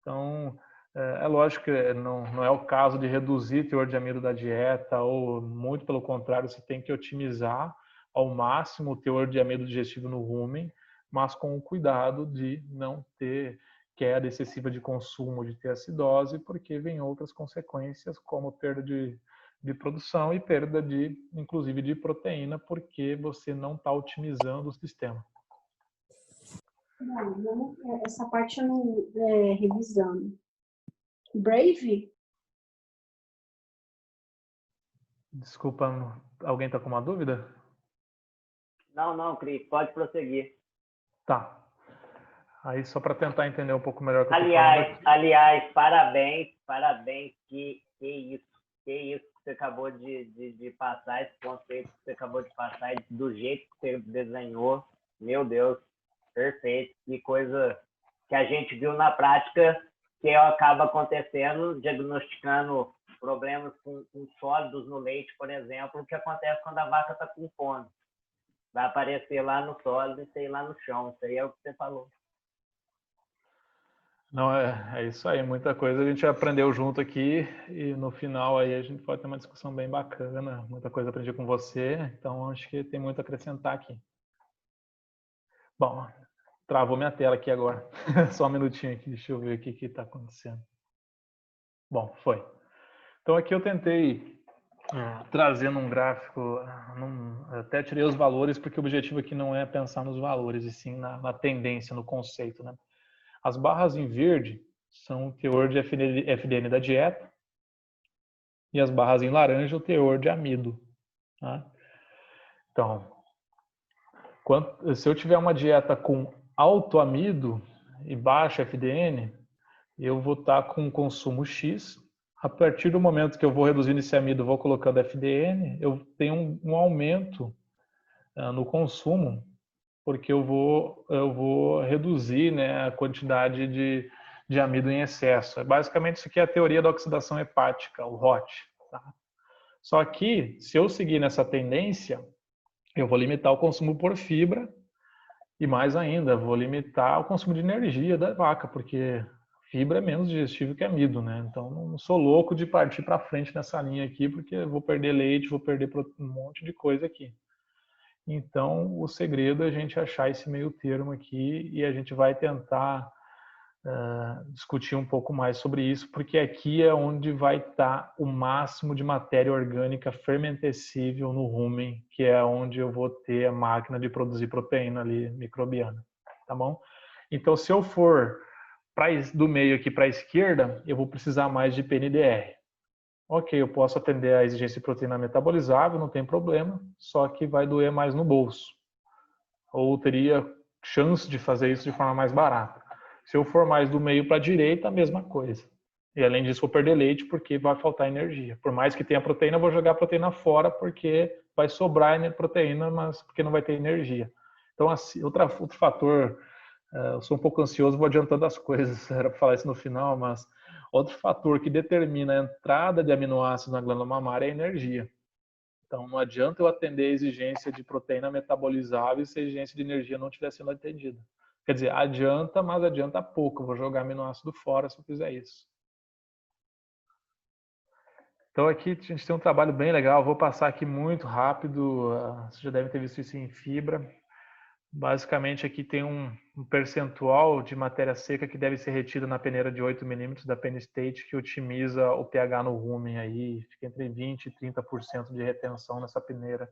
Então, é lógico que não é o caso de reduzir o teor de amido da dieta, ou muito pelo contrário, você tem que otimizar ao máximo o teor de amido digestivo no rumen, mas com o cuidado de não ter queda excessiva de consumo, de ter acidose, porque vem outras consequências, como perda de produção e perda inclusive de proteína, porque você não está otimizando o sistema. Não, essa parte eu não revisando. Brave? Desculpa, alguém está com uma dúvida? Não, Cris, pode prosseguir. Tá. Aí só para tentar entender um pouco melhor o que eu tô falando aqui. Aliás, parabéns, que isso que você acabou de passar, esse conceito que você acabou de passar, do jeito que você desenhou, meu Deus, perfeito, que coisa que a gente viu na prática, que acaba acontecendo, diagnosticando problemas com sólidos no leite, por exemplo, o que acontece quando a vaca está com fome. Vai aparecer lá no sólido e sei lá no chão. Isso aí é o que você falou. Não, é isso aí. Muita coisa a gente aprendeu junto aqui e no final aí a gente pode ter uma discussão bem bacana. Muita coisa aprendi com você, então acho que tem muito a acrescentar aqui. Bom, travou minha tela aqui agora. Só um minutinho aqui, deixa eu ver o que está acontecendo. Bom, foi. Então aqui eu tentei trazendo um gráfico, até tirei os valores, porque o objetivo aqui não é pensar nos valores, e sim na tendência, no conceito, né? As barras em verde são o teor de FDN da dieta e as barras em laranja o teor de amido. Tá? Então, se eu tiver uma dieta com alto amido e baixo FDN, eu vou estar com consumo X. A partir do momento que eu vou reduzindo esse amido, vou colocando FDN, eu tenho um aumento no consumo, porque eu vou reduzir, né, a quantidade de amido em excesso. Basicamente, isso aqui é a teoria da oxidação hepática, o HOT. Tá? Só que, se eu seguir nessa tendência, eu vou limitar o consumo por fibra e, mais ainda, vou limitar o consumo de energia da vaca, porque fibra é menos digestivo que amido, né? Então, não sou louco de partir para frente nessa linha aqui, porque eu vou perder leite, vou perder um monte de coisa aqui. Então, o segredo é a gente achar esse meio termo aqui e a gente vai tentar discutir um pouco mais sobre isso, porque aqui é onde vai estar o máximo de matéria orgânica fermentescível no rumen, que é onde eu vou ter a máquina de produzir proteína ali microbiana, tá bom? Então, se eu for do meio aqui para a esquerda, eu vou precisar mais de PNDR. Ok, eu posso atender a exigência de proteína metabolizável, não tem problema, só que vai doer mais no bolso. Ou teria chance de fazer isso de forma mais barata. Se eu for mais do meio para a direita, a mesma coisa. E além disso, vou perder leite porque vai faltar energia. Por mais que tenha proteína, eu vou jogar a proteína fora porque vai sobrar proteína, mas porque não vai ter energia. Então, assim, outro fator, eu sou um pouco ansioso, vou adiantando as coisas, era para falar isso no final, mas outro fator que determina a entrada de aminoácidos na glândula mamária é a energia. Então, não adianta eu atender a exigência de proteína metabolizável se a exigência de energia não estiver sendo atendida. Quer dizer, adianta, mas adianta pouco. Eu vou jogar aminoácido fora se eu fizer isso. Então, aqui a gente tem um trabalho bem legal. Vou passar aqui muito rápido. Vocês já devem ter visto isso em fibra. Basicamente, aqui tem um percentual de matéria seca que deve ser retida na peneira de 8 milímetros da Penn-State, que otimiza o pH no rumen aí, fica entre 20% e 30% de retenção nessa peneira,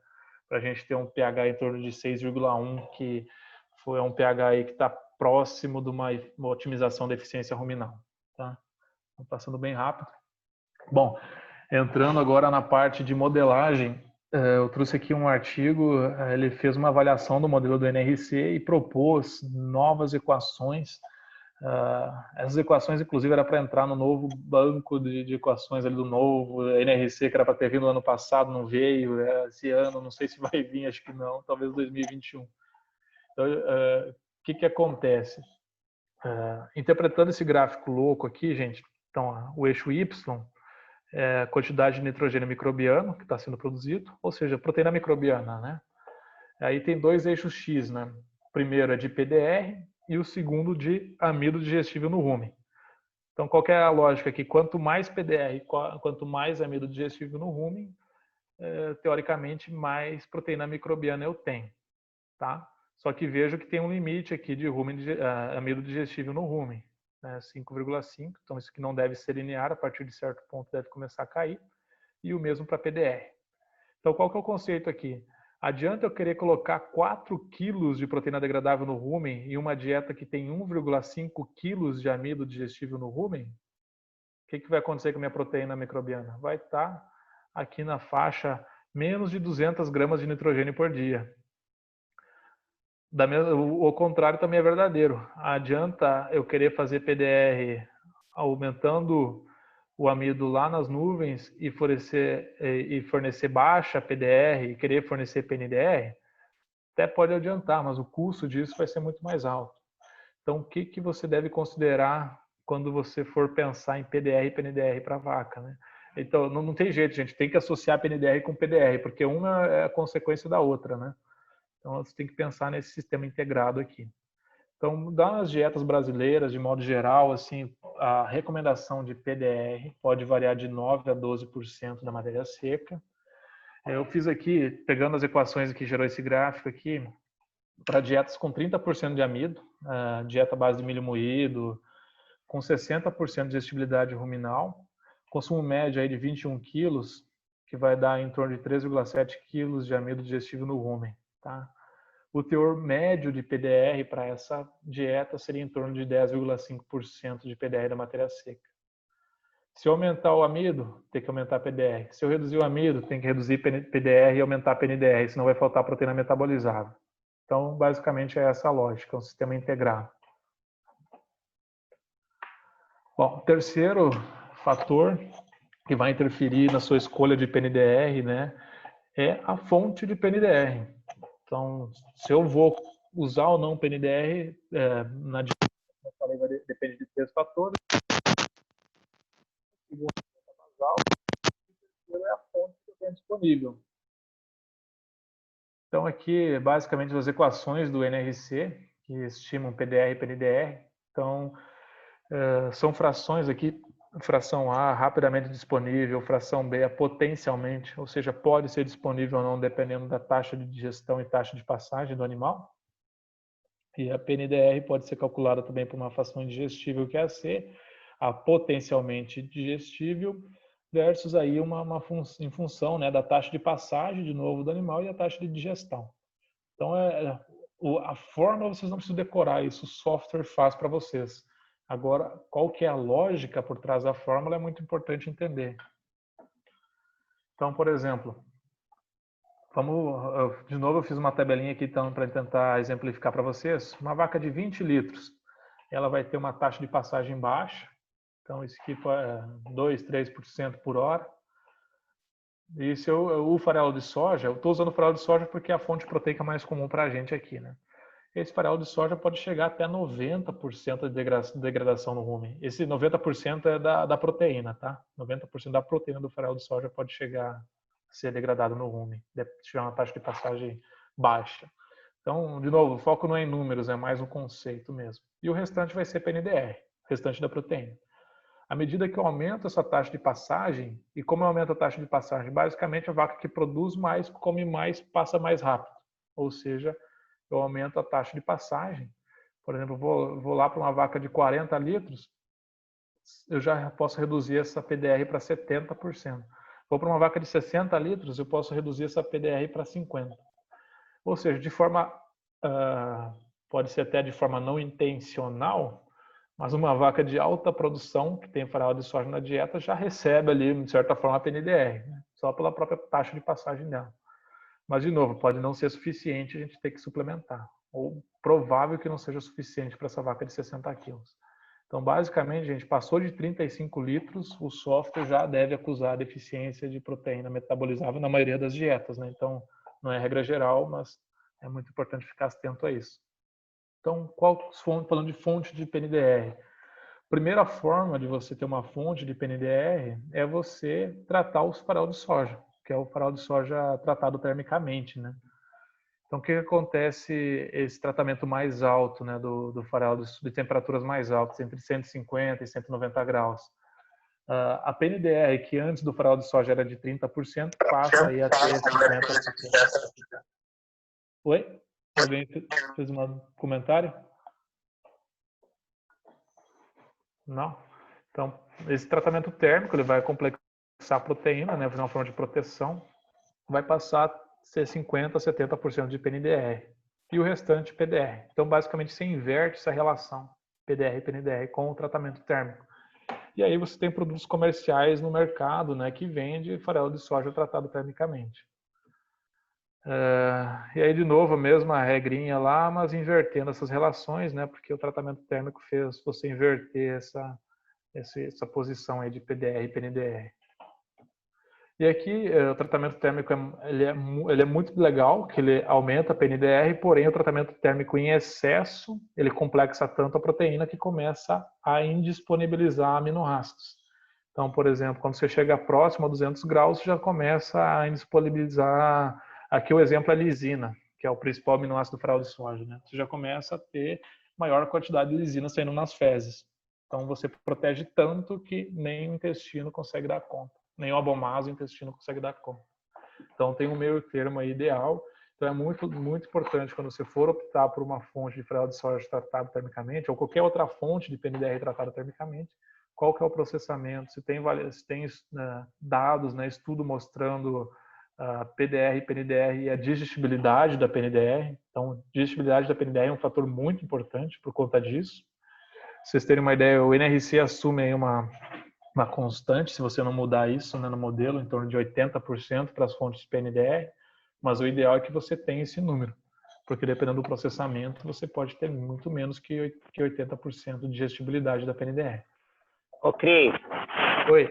para a gente ter um pH em torno de 6,1, que é um pH aí que está próximo de uma otimização da eficiência ruminal. Tá? Então, passando bem rápido. Bom, entrando agora na parte de modelagem, eu trouxe aqui um artigo, ele fez uma avaliação do modelo do NRC e propôs novas equações. Essas equações, inclusive, era para entrar no novo banco de equações ali do novo NRC, que era para ter vindo no ano passado, não veio. Esse ano, não sei se vai vir, acho que não, talvez 2021. Então, o que acontece? Interpretando esse gráfico louco aqui, gente, então, o eixo Y é a quantidade de nitrogênio microbiano que está sendo produzido, ou seja, proteína microbiana, né? Aí tem dois eixos X, né? O primeiro é de PDR e o segundo de amido digestível no rumen. Então, qual que é a lógica aqui? Quanto mais PDR, quanto mais amido digestível no rumen, teoricamente, mais proteína microbiana eu tenho, tá? Só que vejo que tem um limite aqui de amido digestível no rumen. 5,5, então isso que não deve ser linear, a partir de certo ponto deve começar a cair, e o mesmo para PDR. Então, qual que é o conceito aqui? Adianta eu querer colocar 4 quilos de proteína degradável no rumen em uma dieta que tem 1,5 quilos de amido digestível no rumen? O que vai acontecer com a minha proteína microbiana? Vai estar aqui na faixa menos de 200 gramas de nitrogênio por dia. O contrário também é verdadeiro. Adianta eu querer fazer PDR aumentando o amido lá nas nuvens e fornecer baixa PDR e querer fornecer PNDR? Até pode adiantar, mas o custo disso vai ser muito mais alto. Então, o que você deve considerar quando você for pensar em PDR e PNDR para a vaca, né? Então, não tem jeito, gente. Tem que associar PNDR com PDR, porque uma é a consequência da outra, né? Então, você tem que pensar nesse sistema integrado aqui. Então, das dietas brasileiras, de modo geral, assim, a recomendação de PDR pode variar de 9 a 12% da matéria seca. Eu fiz aqui, pegando as equações que gerou esse gráfico aqui, para dietas com 30% de amido, dieta base de milho moído, com 60% de digestibilidade ruminal, consumo médio aí de 21 quilos, que vai dar em torno de 3,7 quilos de amido digestivo no rumen. Tá? O teor médio de PDR para essa dieta seria em torno de 10,5% de PDR da matéria seca. Se eu aumentar o amido, tem que aumentar a PDR. Se eu reduzir o amido, tem que reduzir PDR e aumentar a PNDR, senão vai faltar proteína metabolizável. Então, basicamente, é essa a lógica, é um sistema integrado. Bom, o terceiro fator que vai interferir na sua escolha de PNDR, né, é a fonte de PNDR. Então, se eu vou usar ou não PNDR, na dieta, como eu falei, vai depender de 3 fatores. O segundo é basal, e o terceiro é a fonte que eu tenho disponível. Então, aqui, basicamente, as equações do NRC, que estimam PDR e PNDR. Então, são frações aqui, fração A, rapidamente disponível, fração B, potencialmente, ou seja, pode ser disponível ou não, dependendo da taxa de digestão e taxa de passagem do animal. E a PNDR pode ser calculada também por uma fração indigestível, que é a C, a potencialmente digestível, versus aí em função, né, da taxa de passagem, de novo, do animal e a taxa de digestão. Então, a fórmula vocês não precisam decorar, isso o software faz para vocês. Agora, qual que é a lógica por trás da fórmula é muito importante entender. Então, por exemplo, de novo eu fiz uma tabelinha aqui então, para tentar exemplificar para vocês. Uma vaca de 20 litros, ela vai ter uma taxa de passagem baixa. Então, isso aqui é 2, 3% por hora. E se o farelo de soja, eu estou usando o farelo de soja porque é a fonte proteica mais comum para a gente aqui, né? Esse farelo de soja pode chegar até 90% de degradação no rumen. Esse 90% é da proteína, tá? 90% da proteína do farelo de soja pode chegar a ser degradado no rumen, se tiver uma taxa de passagem baixa. Então, de novo, o foco não é em números, é mais um conceito mesmo. E o restante vai ser PNDR, o restante da proteína. À medida que eu aumento essa taxa de passagem, e como eu aumento a taxa de passagem? Basicamente, a vaca que produz mais, come mais, passa mais rápido. Ou seja, eu aumento a taxa de passagem. Por exemplo, vou lá para uma vaca de 40 litros, eu já posso reduzir essa PDR para 70%. Vou para uma vaca de 60 litros, eu posso reduzir essa PDR para 50%. Ou seja, de forma, pode ser até de forma não intencional, mas uma vaca de alta produção, que tem farelo de soja na dieta, já recebe ali, de certa forma, a PNDR, né? Só pela própria taxa de passagem dela. Mas, de novo, pode não ser suficiente, a gente tem que suplementar. Ou provável que não seja suficiente para essa vaca de 60 quilos. Então, basicamente, a gente passou de 35 litros, o software já deve acusar a deficiência de proteína metabolizável na maioria das dietas, né? Então, não é regra geral, mas é muito importante ficar atento a isso. Então, falando de fonte de PNDR, primeira forma de você ter uma fonte de PNDR é você tratar os farelo de soja, que é o farelo de soja tratado termicamente, né? Então, o que acontece esse tratamento mais alto, né, do farelo de temperaturas mais altas, entre 150 e 190 graus? A PNDR, que antes do farelo de soja era de 30%, passa aí a ter 50%. Oi? Alguém fez um comentário? Não? Então, esse tratamento térmico ele vai complexar a proteína, né, fazer uma forma de proteção, vai passar a ser 50% a 70% de PNDR e o restante PDR. Então, basicamente, você inverte essa relação PDR e PNDR com o tratamento térmico. E aí você tem produtos comerciais no mercado, né, que vende farelo de soja tratado termicamente. E aí, de novo, a mesma regrinha lá, mas invertendo essas relações, né, porque o tratamento térmico fez você inverter essa posição aí de PDR e PNDR. E aqui, o tratamento térmico ele é muito legal, que ele aumenta a PNDR, porém o tratamento térmico em excesso, ele complexa tanto a proteína que começa a indisponibilizar aminoácidos. Então, por exemplo, quando você chega próximo a 200 graus, você já começa a indisponibilizar, aqui o exemplo é a lisina, que é o principal aminoácido do farelo de soja, né? Você já começa a ter maior quantidade de lisina saindo nas fezes. Então, você protege tanto que nem o intestino consegue dar conta. Nem o abomaso o intestino consegue dar conta. Então, tem um meio termo aí ideal. Então, é muito, muito importante quando você for optar por uma fonte de farelo de soja tratado termicamente, ou qualquer outra fonte de PNDR tratada termicamente, qual que é o processamento, se tem dados, né, estudo mostrando PDR e PNDR e a digestibilidade da PNDR. Então, digestibilidade da PNDR é um fator muito importante por conta disso. Pra vocês terem uma ideia, o NRC assume aí uma constante, se você não mudar isso, né, no modelo, em torno de 80% para as fontes de PNDR, mas o ideal é que você tenha esse número, porque dependendo do processamento, você pode ter muito menos que 80% de digestibilidade da PNDR. Ô, Cris, Oi.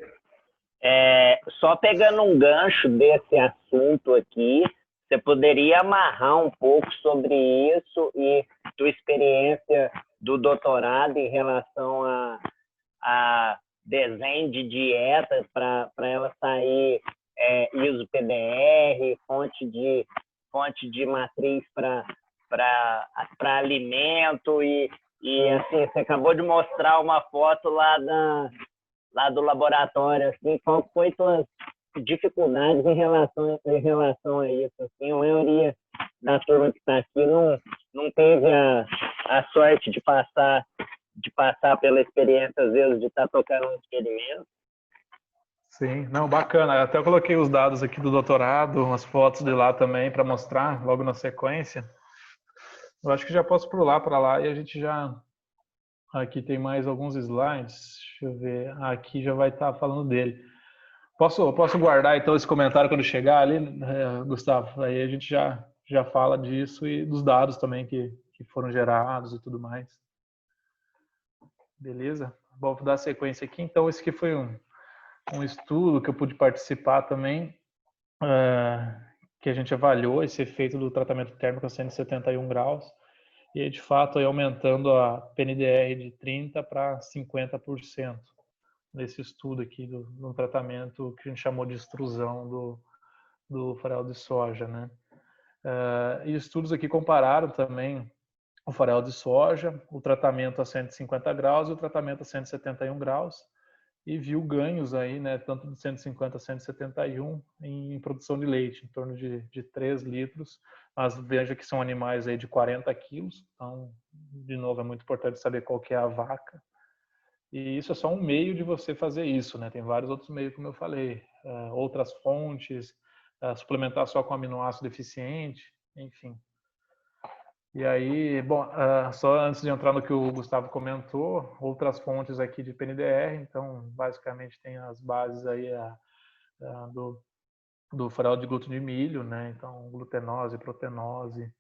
Só pegando um gancho desse assunto aqui, você poderia amarrar um pouco sobre isso e tua experiência do doutorado em relação a desenho de dieta para ela sair ISO PDR, fonte de matriz para alimento e assim, você acabou de mostrar uma foto lá do laboratório, assim, qual foi suas dificuldades em relação a isso? Assim, a maioria da turma que está aqui não teve a sorte de passar pela experiência, às vezes, de estar tocando um experimento. Sim, não, bacana. Até eu coloquei os dados aqui do doutorado, umas fotos de lá também para mostrar logo na sequência. Eu acho que já posso pular para lá e a gente já... Aqui tem mais alguns slides. Deixa eu ver. Aqui já vai estar falando dele. Posso guardar então esse comentário quando chegar ali, Gustavo? Aí a gente já fala disso e dos dados também que foram gerados e tudo mais. Beleza? Bom, vou dar sequência aqui. Então, esse aqui foi um estudo que eu pude participar também, que a gente avaliou esse efeito do tratamento térmico a 171 graus. E, de fato, aí aumentando a PNDR de 30% para 50% nesse estudo aqui do tratamento que a gente chamou de extrusão do farelo de soja, né? E estudos aqui compararam também o farelo de soja, o tratamento a 150 graus e o tratamento a 171 graus, e viu ganhos aí, né, tanto de 150 a 171 em produção de leite, em torno de 3 litros, mas veja que são animais aí de 40 quilos, então, de novo, é muito importante saber qual que é a vaca. E isso é só um meio de você fazer isso, né? Tem vários outros meios, como eu falei, outras fontes, suplementar só com aminoácido deficiente, enfim. E aí, bom, só antes de entrar no que o Gustavo comentou, outras fontes aqui de PNDR, então, basicamente tem as bases aí do farelo de glúten de milho, né? Então, glutenose, protenose,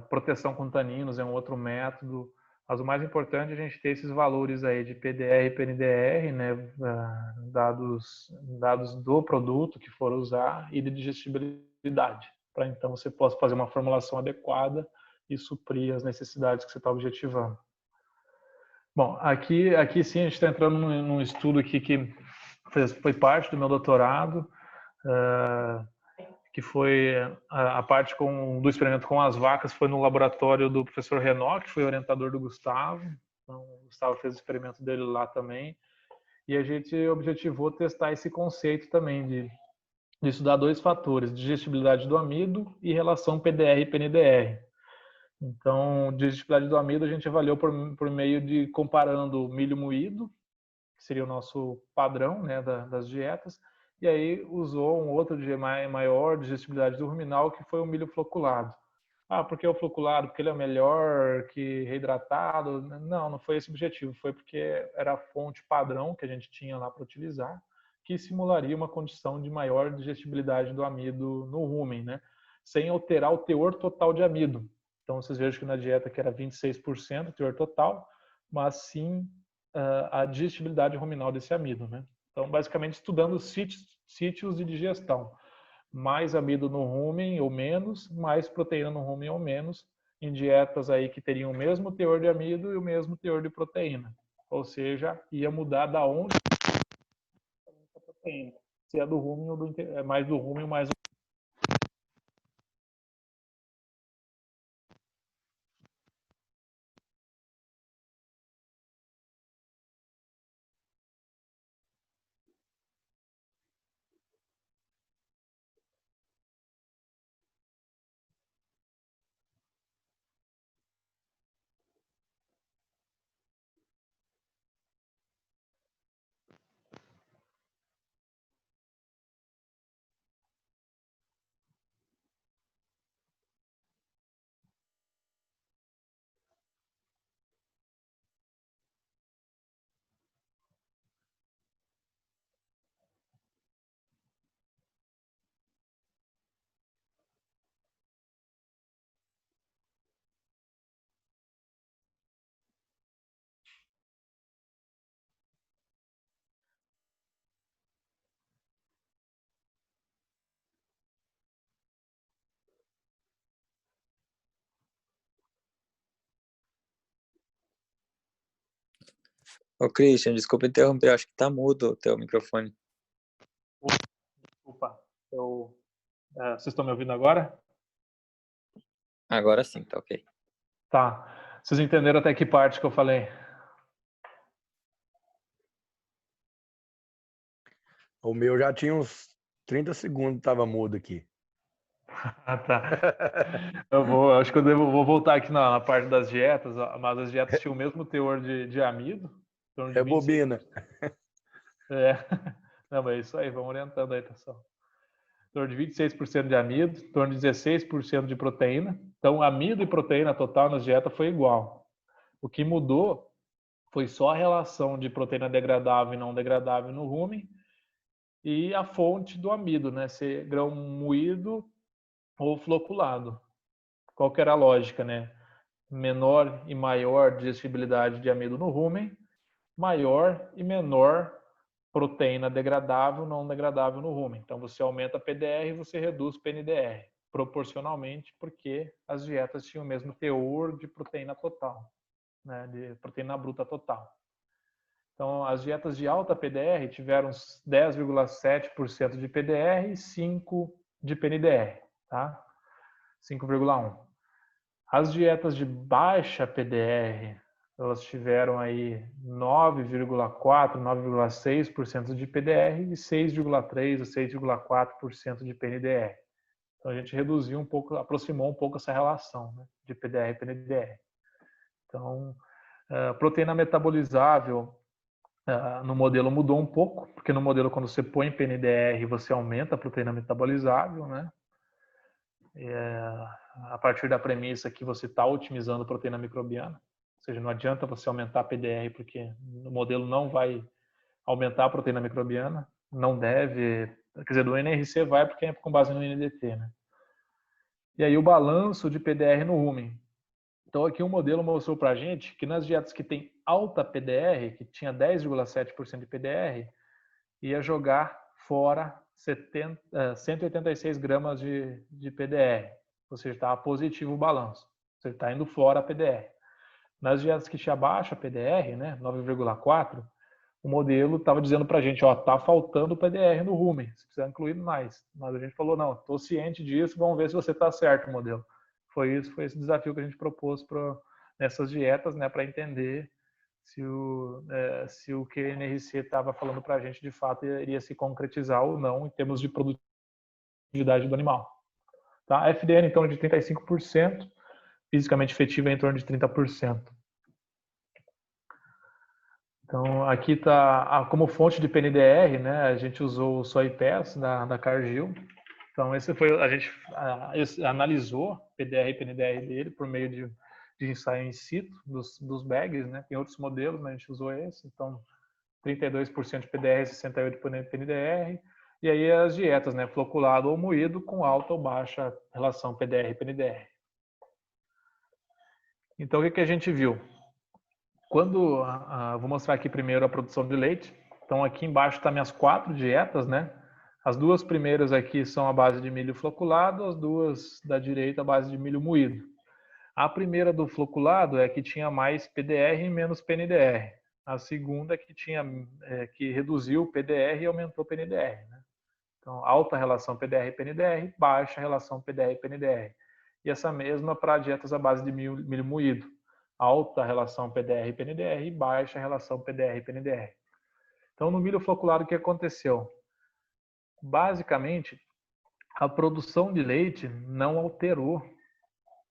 proteção com taninos é um outro método, mas o mais importante é a gente ter esses valores aí de PDR e PNDR, né? Dados do produto que for usar e de digestibilidade, para então você possa fazer uma formulação adequada e suprir as necessidades que você está objetivando. Bom, aqui sim a gente está entrando num estudo aqui que foi parte do meu doutorado, que foi a parte do experimento com as vacas, foi no laboratório do professor Renault, que foi orientador do Gustavo. Então, o Gustavo fez o experimento dele lá também. E a gente objetivou testar esse conceito também de estudar dois fatores, digestibilidade do amido e relação PDR e PNDR. Então, digestibilidade do amido a gente avaliou por meio de comparando milho moído, que seria o nosso padrão, né, das dietas, e aí usou um outro de maior digestibilidade do ruminal, que foi o milho floculado. Ah, por que o floculado? Porque ele é melhor que reidratado? Não foi esse o objetivo. Foi porque era a fonte padrão que a gente tinha lá para utilizar, que simularia uma condição de maior digestibilidade do amido no rumen, né? Sem alterar o teor total de amido. Então, vocês vejam que na dieta que era 26% o teor total, mas sim a digestibilidade ruminal desse amido, né? Então, basicamente, estudando os sítios de digestão. Mais amido no rumen ou menos, mais proteína no rumen ou menos, em dietas aí que teriam o mesmo teor de amido e o mesmo teor de proteína. Ou seja, ia mudar da onde a proteína. Se é do rumen ou mais do rumen ou mais Ô, Christian, desculpa interromper, acho que tá mudo o teu microfone. Opa, vocês estão me ouvindo agora? Agora sim, tá ok. Tá. Vocês entenderam até que parte que eu falei? O meu já tinha uns 30 segundos, tava mudo aqui. Ah, tá. Acho que vou voltar aqui na parte das dietas, mas as dietas tinham o mesmo teor de amido. Em torno de 26%. Rebobina. É. Não, mas é isso aí, vamos orientando aí, pessoal. Em torno de 26% de amido, em torno de 16% de proteína. Então, amido e proteína total nas dietas foi igual. O que mudou foi só a relação de proteína degradável e não degradável no rumen e a fonte do amido, né? Se grão moído ou floculado. Qual que era a lógica, né? Menor e maior digestibilidade de amido no rumen, maior e menor proteína degradável, não degradável no rumen. Então, você aumenta a PDR e você reduz PNDR, proporcionalmente, porque as dietas tinham o mesmo teor de proteína total, né, de proteína bruta total. Então, as dietas de alta PDR tiveram 10,7% de PDR e 5% de PNDR, tá? 5,1%. As dietas de baixa PDR, elas tiveram aí 9,4%, 9,6% de PDR e 6,3% a 6,4% de PNDR. Então a gente reduziu um pouco, aproximou um pouco essa relação, né, de PDR e PNDR. Então, proteína metabolizável no modelo mudou um pouco, porque no modelo quando você põe PNDR você aumenta a proteína metabolizável, né? A partir da premissa que você está otimizando a proteína microbiana. Ou seja, não adianta você aumentar a PDR, porque o modelo não vai aumentar a proteína microbiana, não deve, quer dizer, do NRC vai porque é com base no NDT, né? E aí o balanço de PDR no rumen. Então aqui o modelo mostrou para a gente que nas dietas que tem alta PDR, que tinha 10,7% de PDR, ia jogar fora 186 gramas de PDR. Ou seja, estava positivo o balanço. Ou seja, está indo fora a PDR. Nas dietas que tinha baixa PDR, né, 9,4, o modelo estava dizendo para a gente, ó, tá faltando PDR no rumen, você precisa incluir mais. Mas a gente falou, não, estou ciente disso, vamos ver se você está certo o modelo. Foi esse desafio que a gente propôs nessas dietas, né, para entender se o que a NRC estava falando para a gente de fato iria se concretizar ou não em termos de produtividade do animal. Tá? FDN em torno de 35%, fisicamente efetiva em torno de 30%. Então, aqui está como fonte de PNDR, né? A gente usou o SoyPass da Cargill. Então, a gente analisou PDR e PNDR dele por meio de ensaio in situ dos bags, né? Tem outros modelos, mas a gente usou esse. Então, 32% de PDR, 68% de PNDR. E aí as dietas, né? Floculado ou moído com alta ou baixa relação PDR e PNDR. Então, o que a gente viu? Vou mostrar aqui primeiro a produção de leite. Então, aqui embaixo estão minhas 4 dietas, né? As 2 primeiras aqui são a base de milho floculado, as 2 da direita a base de milho moído. A primeira do floculado é que tinha mais PDR e menos PNDR. A segunda é que reduziu o PDR e aumentou o PNDR, né? Então, alta relação PDR e PNDR, baixa relação PDR e PNDR. E essa mesma para dietas à base de milho moído. Alta relação PDR e PNDR, baixa relação PDR e PNDR. Então, no milho floculado, o que aconteceu? Basicamente, a produção de leite não alterou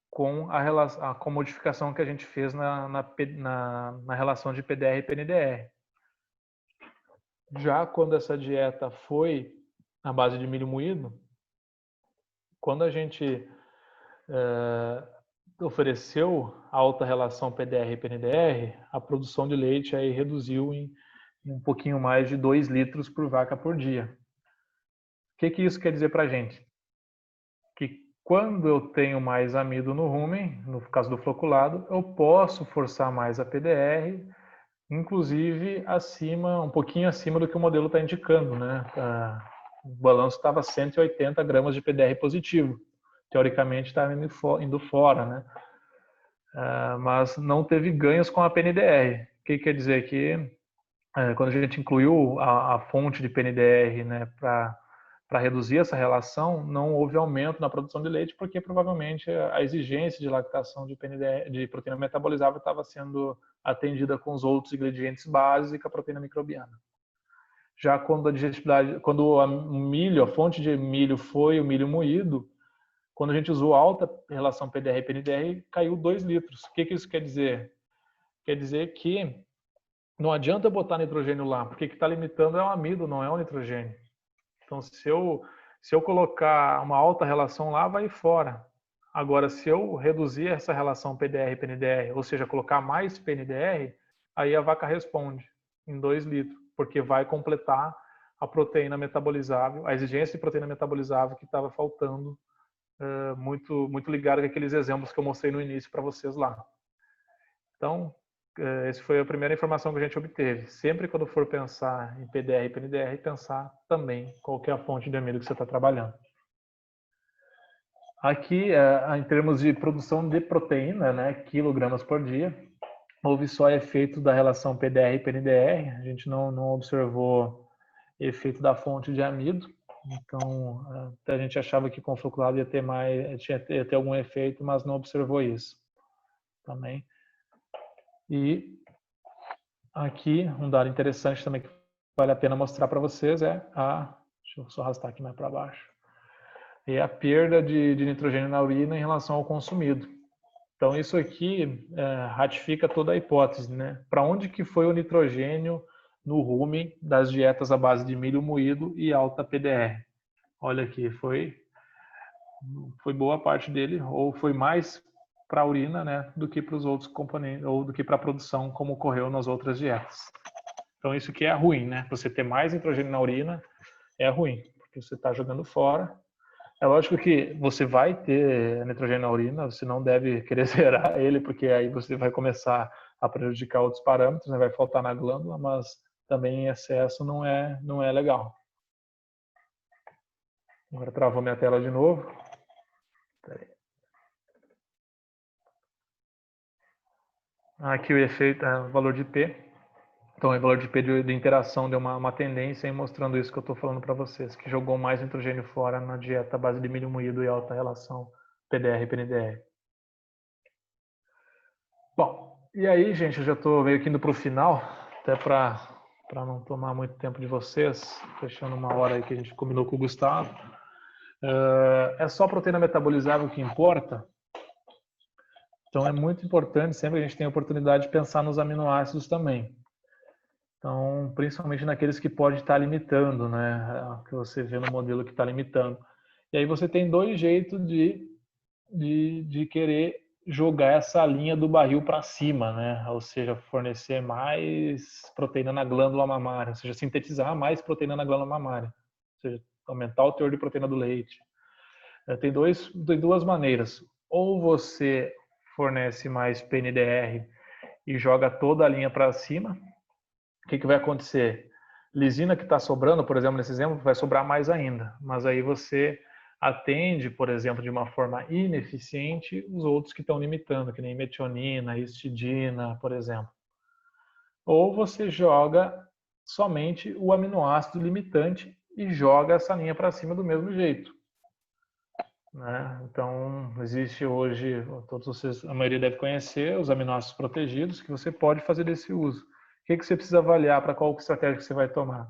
com a modificação que a gente fez na relação de PDR e PNDR. Já quando essa dieta foi à base de milho moído, quando a gente ofereceu alta relação PDR e PNDR, a produção de leite aí reduziu em um pouquinho mais de 2 litros por vaca por dia. O que isso quer dizer para a gente? Que quando eu tenho mais amido no rumen, no caso do floculado, eu posso forçar mais a PDR, inclusive um pouquinho acima do que o modelo está indicando, né? O balanço estava 180 gramas de PDR positivo. Teoricamente estava indo fora, né? Mas não teve ganhos com a PNDR. que quer dizer? Que quando a gente incluiu a fonte de PNDR, né, para reduzir essa relação, não houve aumento na produção de leite, porque provavelmente a exigência de lactação de PNDR, de proteína metabolizável, estava sendo atendida com os outros ingredientes básicos, a proteína microbiana. Já quando a digestibilidade, quando a fonte de milho foi o milho moído, quando a gente usou alta relação PDR e PNDR, caiu 2 litros. O que isso quer dizer? Quer dizer que não adianta botar nitrogênio lá, porque o que está limitando é o amido, não é o nitrogênio. Então, se eu colocar uma alta relação lá, vai fora. Agora, se eu reduzir essa relação PDR e PNDR, ou seja, colocar mais PNDR, aí a vaca responde em 2 litros, porque vai completar a proteína metabolizável, a exigência de proteína metabolizável que estava faltando, muito, muito ligado com aqueles exemplos que eu mostrei no início para vocês lá. Então, essa foi a primeira informação que a gente obteve. Sempre quando for pensar em PDR e PNDR, pensar também qual que é a fonte de amido que você está trabalhando. Aqui, em termos de produção de proteína, né, quilogramas por dia, houve só efeito da relação PDR e PNDR. A gente não observou efeito da fonte de amido. Então, a gente achava que com floculado ia ter algum efeito, mas não observou isso também. E aqui, um dado interessante também que vale a pena mostrar para vocês é deixa eu só arrastar aqui mais para baixo, é a perda de nitrogênio na urina em relação ao consumido. Então, isso aqui ratifica toda a hipótese, né? Para onde que foi o nitrogênio no rumen das dietas à base de milho moído e alta PDR? Olha aqui, foi boa parte dele, ou foi mais para a urina, né, do que para os outros componentes, ou do que para a produção, como ocorreu nas outras dietas. Então, isso aqui é ruim, né? Você ter mais nitrogênio na urina é ruim, porque você está jogando fora. É lógico que você vai ter nitrogênio na urina, você não deve querer zerar ele, porque aí você vai começar a prejudicar outros parâmetros, né? Vai faltar na glândula, mas também em excesso não é legal. Agora travou minha tela de novo. Aqui o efeito, o valor de P. Então, o valor de P de interação deu uma tendência em mostrando isso que eu estou falando para vocês, que jogou mais nitrogênio fora na dieta à base de milho moído e alta relação PDR e PNDR. Bom, e aí, gente, eu já estou meio que indo para o final, até para não tomar muito tempo de vocês, fechando uma hora aí que a gente combinou com o Gustavo. É só proteína metabolizável que importa? Então, é muito importante, sempre a gente tem a oportunidade de pensar nos aminoácidos também. Então, principalmente naqueles que pode estar limitando, né? Que você vê no modelo que está limitando. E aí você tem 2 jeitos de querer jogar essa linha do barril para cima, né? Ou seja, fornecer mais proteína na glândula mamária, ou seja, sintetizar mais proteína na glândula mamária, ou seja, aumentar o teor de proteína do leite. Tem 2 maneiras. Ou você fornece mais PNDR e joga toda a linha para cima. O que vai acontecer? Lisina que está sobrando, por exemplo, nesse exemplo, vai sobrar mais ainda. Mas aí você atende, por exemplo, de uma forma ineficiente os outros que estão limitando, que nem metionina, histidina, por exemplo. Ou você joga somente o aminoácido limitante e joga essa linha para cima do mesmo jeito. Né? Então, existe hoje, todos vocês, a maioria deve conhecer, os aminoácidos protegidos, que você pode fazer desse uso. O que você precisa avaliar para qual estratégia que você vai tomar?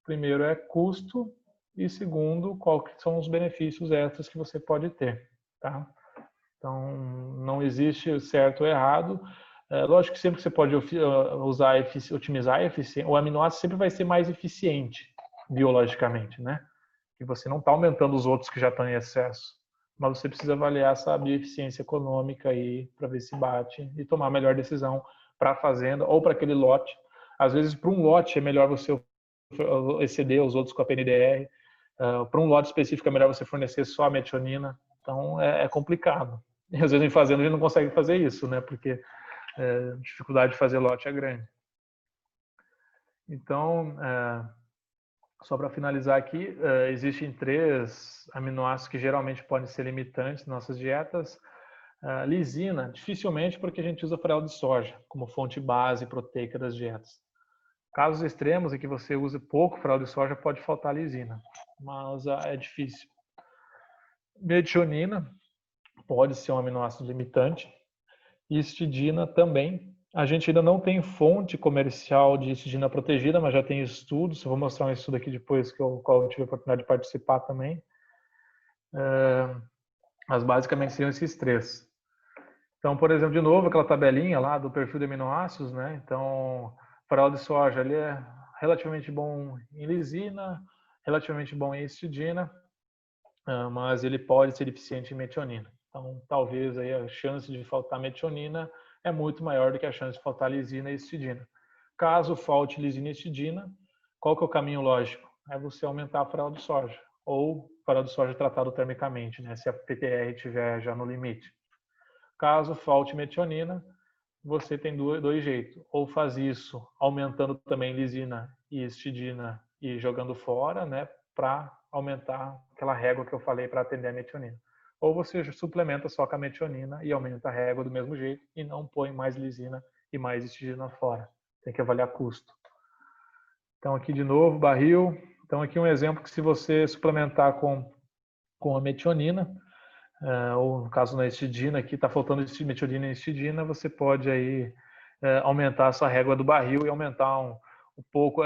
Primeiro é custo e segundo, quais são os benefícios extras que você pode ter. Tá? Então, não existe certo ou errado. Lógico que sempre que você pode otimizar a eficiência, o aminoácido sempre vai ser mais eficiente biologicamente, né? E você não está aumentando os outros que já estão em excesso. Mas você precisa avaliar essa bioeficiência econômica aí para ver se bate e tomar a melhor decisão para a fazenda ou para aquele lote. Às vezes, para um lote, é melhor você exceder os outros com a PNDR. Para um lote específico, é melhor você fornecer só a metionina. Então, é complicado. E, às vezes, em fazenda, a gente não consegue fazer isso, né? Porque a dificuldade de fazer lote é grande. Então, só para finalizar aqui, existem 3 aminoácidos que geralmente podem ser limitantes nas nossas dietas. Lisina, dificilmente, porque a gente usa farelo de soja como fonte base proteica das dietas. Casos extremos em que você use pouco farelo de soja, pode faltar lisina, mas é difícil. Metionina pode ser um aminoácido limitante. E histidina também. A gente ainda não tem fonte comercial de histidina protegida, mas já tem estudos. Eu vou mostrar um estudo aqui depois qual eu tive a oportunidade de participar também. Mas basicamente seriam esses três. Então, por exemplo, de novo, aquela tabelinha lá do perfil de aminoácidos, né? Então, farelo de soja, ele é relativamente bom em lisina, relativamente bom em histidina, mas ele pode ser deficiente em metionina. Então, talvez aí a chance de faltar metionina é muito maior do que a chance de faltar lisina e histidina. Caso falte lisina e histidina, qual que é o caminho lógico? É você aumentar a farelo de soja, ou farelo de soja tratado termicamente, né? Se a PTR estiver já no limite. Caso falte metionina, você tem dois jeitos. Ou faz isso aumentando também lisina e histidina e jogando fora, né? Para aumentar aquela régua que eu falei para atender a metionina. Ou você suplementa só com a metionina e aumenta a régua do mesmo jeito e não põe mais lisina e mais histidina fora. Tem que avaliar custo. Então aqui de novo, barril. Então aqui um exemplo que se você suplementar com a metionina, ou no caso na histidina, aqui está faltando metionina e histidina, você pode aí aumentar a sua régua do barril e aumentar um pouco,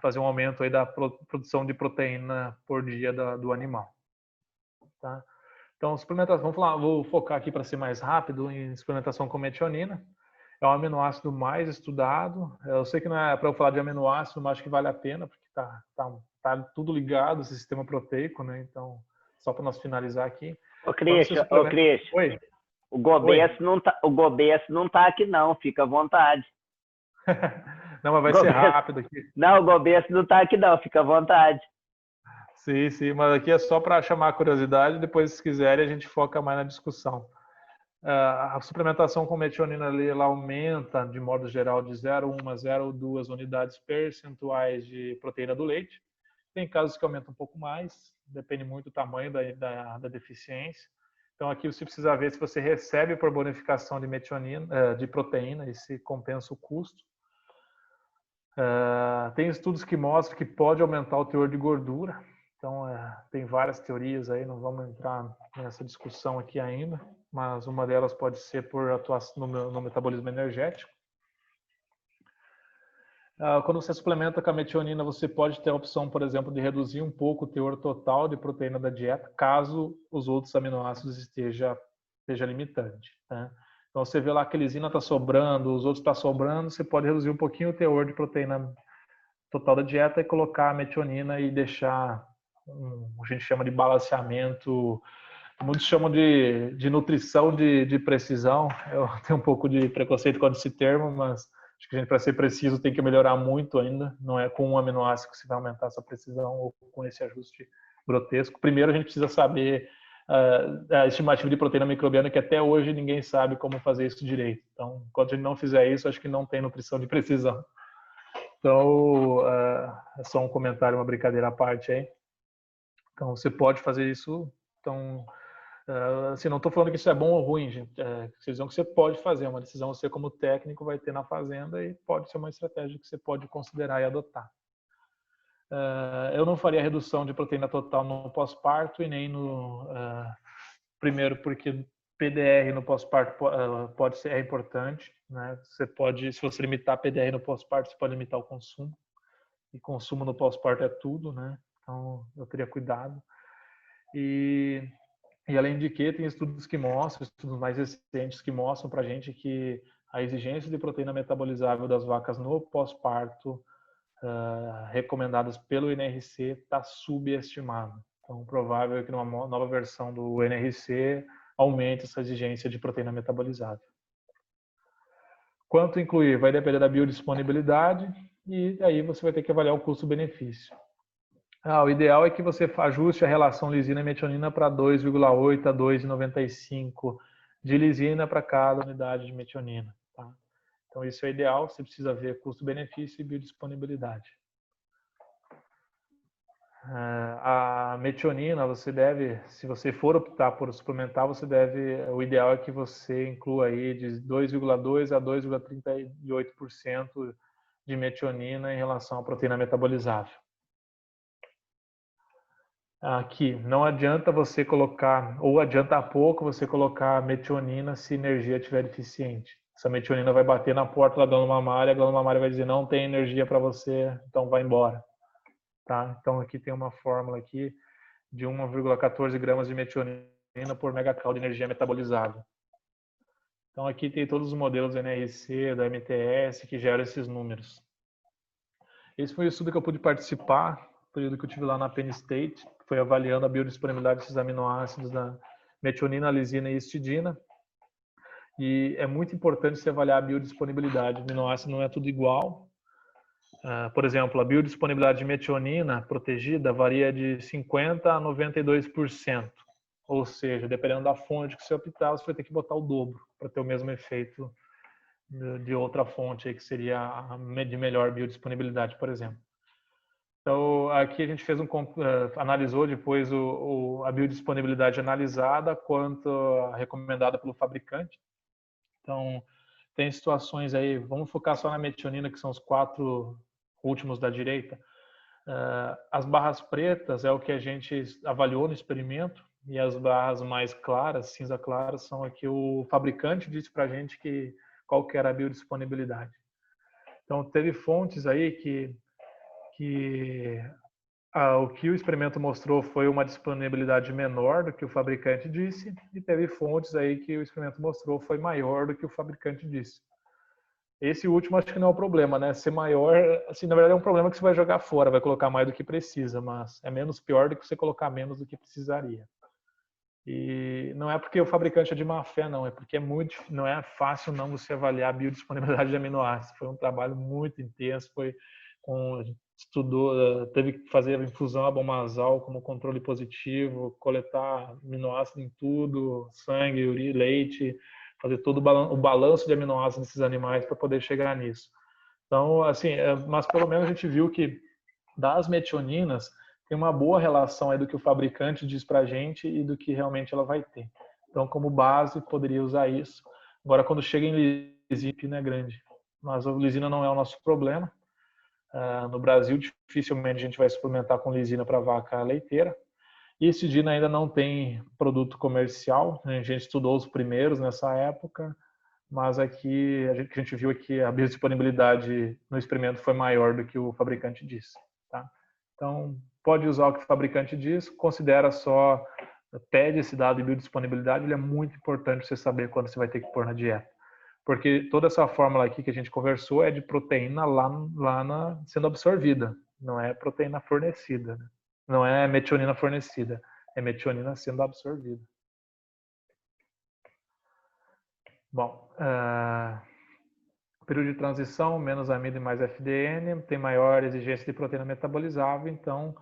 fazer um aumento aí da produção de proteína por dia do animal. Tá? Então, suplementação, vamos falar, vou focar aqui para ser mais rápido em suplementação com metionina. É o aminoácido mais estudado. Eu sei que não é para eu falar de aminoácido, mas acho que vale a pena, porque tá tudo ligado ao sistema proteico, né? Então, só para nós finalizar aqui. Ô, Christian, Oi. O Gobeço não tá aqui não, fica à vontade. Não, mas vai ser rápido aqui. Não, o Gobeço não tá aqui não, fica à vontade. Sim, sim, mas aqui é só para chamar a curiosidade, depois se quiserem a gente foca mais na discussão. A suplementação com metionina ali, ela aumenta, de modo geral, de 0,1 a 0,2 unidades percentuais de proteína do leite. Tem casos que aumentam um pouco mais, depende muito do tamanho da deficiência. Então aqui você precisa ver se você recebe por bonificação de metionina, de proteína, e se compensa o custo. Tem estudos que mostram que pode aumentar o teor de gordura. Então, tem várias teorias aí, não vamos entrar nessa discussão aqui ainda, mas uma delas pode ser por atuação no metabolismo energético. Quando você suplementa com a metionina, você pode ter a opção, por exemplo, de reduzir um pouco o teor total de proteína da dieta, caso os outros aminoácidos esteja limitante. Né? Então, você vê lá que a lisina está sobrando, os outros estão sobrando, você pode reduzir um pouquinho o teor de proteína total da dieta e colocar a metionina e deixar, a gente chama de balanceamento, muitos chamam de nutrição de precisão. Eu tenho um pouco de preconceito com esse termo, mas acho que a gente, para ser preciso, tem que melhorar muito ainda. Não é com um aminoácido que se vai aumentar essa precisão ou com esse ajuste grotesco. Primeiro, a gente precisa saber a estimativa de proteína microbiana, que até hoje ninguém sabe como fazer isso direito. Então, enquanto a gente não fizer isso, acho que não tem nutrição de precisão. Então, é só um comentário, uma brincadeira à parte aí. Então, você pode fazer isso. Então, assim, não estou falando que isso é bom ou ruim, gente. É decisão que você pode fazer, é uma decisão que você, como técnico, vai ter na fazenda e pode ser uma estratégia que você pode considerar e adotar. Eu não faria redução de proteína total no pós-parto e nem no... primeiro, porque PDR no pós-parto pode ser importante, né? Você pode, se você limitar PDR no pós-parto, você pode limitar o consumo. E consumo no pós-parto é tudo, né? Então, eu teria cuidado. E além de que, tem estudos que mostram, estudos mais recentes que mostram para a gente que a exigência de proteína metabolizável das vacas no pós-parto, recomendadas pelo NRC, está subestimada. Então, provável é que numa nova versão do NRC aumente essa exigência de proteína metabolizável. Quanto incluir? Vai depender da biodisponibilidade e aí você vai ter que avaliar o custo-benefício. O ideal é que você ajuste a relação lisina e metionina para 2,8 a 2,95 de lisina para cada unidade de metionina. Tá? Então, isso é ideal. Você precisa ver custo-benefício e biodisponibilidade. A metionina, você deve, se você for optar por suplementar, o ideal é que você inclua aí de 2,2 a 2,38% de metionina em relação à proteína metabolizável. Aqui, não adianta você colocar, ou adianta pouco você colocar metionina se a energia estiver deficiente. Essa metionina vai bater na porta da glândula mamária, a glândula mamária vai dizer não tem energia para você, então vai embora. Tá? Então aqui tem uma fórmula aqui de 1,14 gramas de metionina por megacal de energia metabolizável. Então aqui tem todos os modelos da NRC, da MTS que geram esses números. Esse foi o estudo que eu pude participar, no período que eu tive lá na Penn State, que foi avaliando a biodisponibilidade desses aminoácidos da metionina, lisina e histidina. E é muito importante se avaliar a biodisponibilidade. O aminoácido não é tudo igual. Por exemplo, a biodisponibilidade de metionina protegida varia de 50% a 92%. Ou seja, dependendo da fonte que você optar, você vai ter que botar o dobro para ter o mesmo efeito de outra fonte, aí, que seria a de melhor biodisponibilidade, por exemplo. Então, aqui a gente fez analisou depois a biodisponibilidade analisada quanto a recomendada pelo fabricante. Então, tem situações aí, vamos focar só na metionina, que são os 4 últimos da direita. As barras pretas é o que a gente avaliou no experimento, e as barras mais claras, cinza clara, são aqui o fabricante disse para a gente qual que era a biodisponibilidade. Então, teve fontes aí o que o experimento mostrou foi uma disponibilidade menor do que o fabricante disse, e teve fontes aí que o experimento mostrou foi maior do que o fabricante disse. Esse último acho que não é o problema, né? Ser maior, assim, na verdade é um problema que você vai jogar fora, vai colocar mais do que precisa, mas é menos pior do que você colocar menos do que precisaria. E não é porque o fabricante é de má fé, não, é porque não é fácil não você avaliar a biodisponibilidade de aminoácidos. Foi um trabalho muito intenso, teve que fazer a infusão abomazal como controle positivo, coletar aminoácido em tudo, sangue, urina, leite, fazer todo o balanço de aminoácidos desses animais para poder chegar nisso. Então, assim, mas pelo menos a gente viu que das metioninas tem uma boa relação aí do que o fabricante diz para a gente e do que realmente ela vai ter. Então, como base, poderia usar isso. Agora, quando chega em lisina, é grande. Mas a lisina não é o nosso problema. No Brasil, dificilmente a gente vai suplementar com lisina para vaca leiteira. E histidina ainda não tem produto comercial. A gente estudou os primeiros nessa época, mas aqui a gente viu que a biodisponibilidade no experimento foi maior do que o fabricante disse. Tá? Então, pode usar o que o fabricante diz, considera só, pede esse dado de biodisponibilidade, ele é muito importante você saber quando você vai ter que pôr na dieta. Porque toda essa fórmula aqui que a gente conversou é de proteína sendo absorvida, não é proteína fornecida, né? Não é metionina fornecida, é metionina sendo absorvida. Bom, período de transição, menos amido e mais FDN, tem maior exigência de proteína metabolizável, então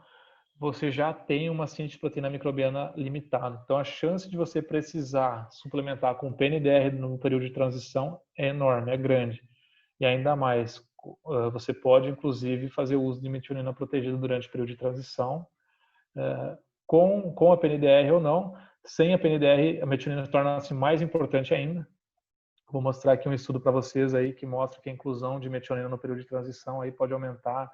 você já tem uma síntese de proteína microbiana limitada. Então a chance de você precisar suplementar com PNDR no período de transição é enorme, é grande. E ainda mais, você pode inclusive fazer uso de metionina protegida durante o período de transição, com a PNDR ou não. Sem a PNDR, a metionina torna-se mais importante ainda. Vou mostrar aqui um estudo para vocês aí que mostra que a inclusão de metionina no período de transição aí pode aumentar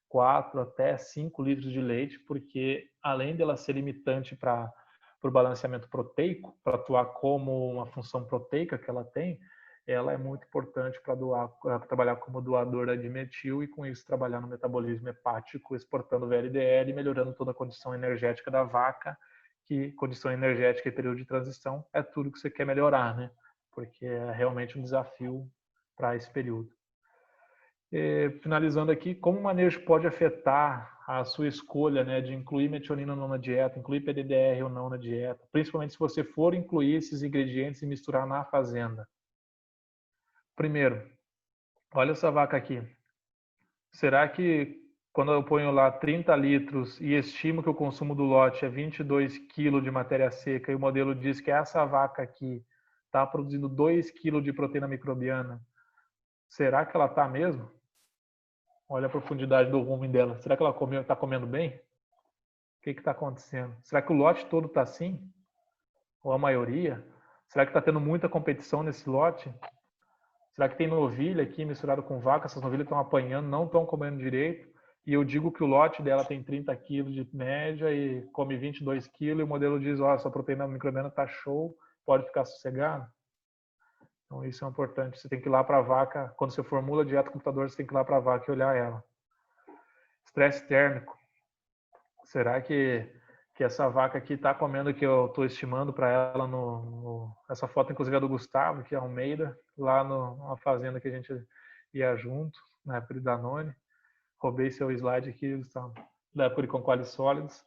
4 até 5 litros de leite, porque além dela ser limitante para o balanceamento proteico, para atuar como uma função proteica que ela tem, ela é muito importante para trabalhar como doadora de metil e com isso trabalhar no metabolismo hepático, exportando VLDL e melhorando toda a condição energética da vaca, que condição energética e período de transição é tudo que você quer melhorar, né? Porque é realmente um desafio para esse período. Finalizando aqui, como o manejo pode afetar a sua escolha, né, de incluir metionina ou não na dieta, incluir PDDR ou não na dieta, principalmente se você for incluir esses ingredientes e misturar na fazenda. Primeiro, olha essa vaca aqui. Será que quando eu ponho lá 30 litros e estimo que o consumo do lote é 22 kg de matéria seca e o modelo diz que essa vaca aqui está produzindo 2 kg de proteína microbiana, será que ela está mesmo? Olha a profundidade do rumen dela. Será que ela está comendo bem? que está acontecendo? Será que o lote todo está assim? Ou a maioria? Será que está tendo muita competição nesse lote? Será que tem novilha aqui misturado com vaca? Essas novilhas estão apanhando, não estão comendo direito. E eu digo que o lote dela tem 30 quilos de média e come 22 quilos. E o modelo diz, ó, essa proteína microbiana está show, pode ficar sossegado. Então isso é importante. Você tem que ir lá para a vaca, quando você formula a dieta computador, você tem que ir lá para a vaca e olhar ela. Estresse térmico. Será que essa vaca aqui está comendo o que eu estou estimando para ela essa foto, inclusive, é do Gustavo, que é Almeida, lá numa fazenda que a gente ia junto, na época de Danone. Roubei seu slide aqui, Gustavo, da época de Conquale Sólidos.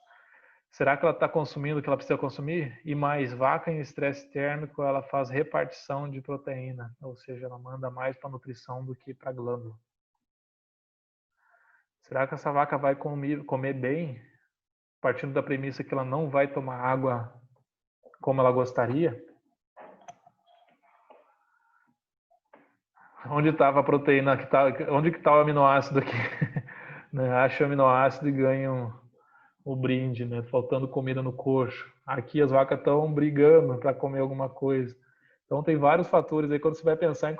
Será que ela está consumindo o que ela precisa consumir? E mais, vaca em estresse térmico, ela faz repartição de proteína, ou seja, ela manda mais para a nutrição do que para a glândula. Será que essa vaca vai comer bem, partindo da premissa que ela não vai tomar água como ela gostaria? Onde estava a proteína? Onde que está o aminoácido aqui? Acha o aminoácido e ganha o brinde, né? Faltando comida no coxo. Aqui as vacas estão brigando para comer alguma coisa. Então tem vários fatores aí quando você vai pensar em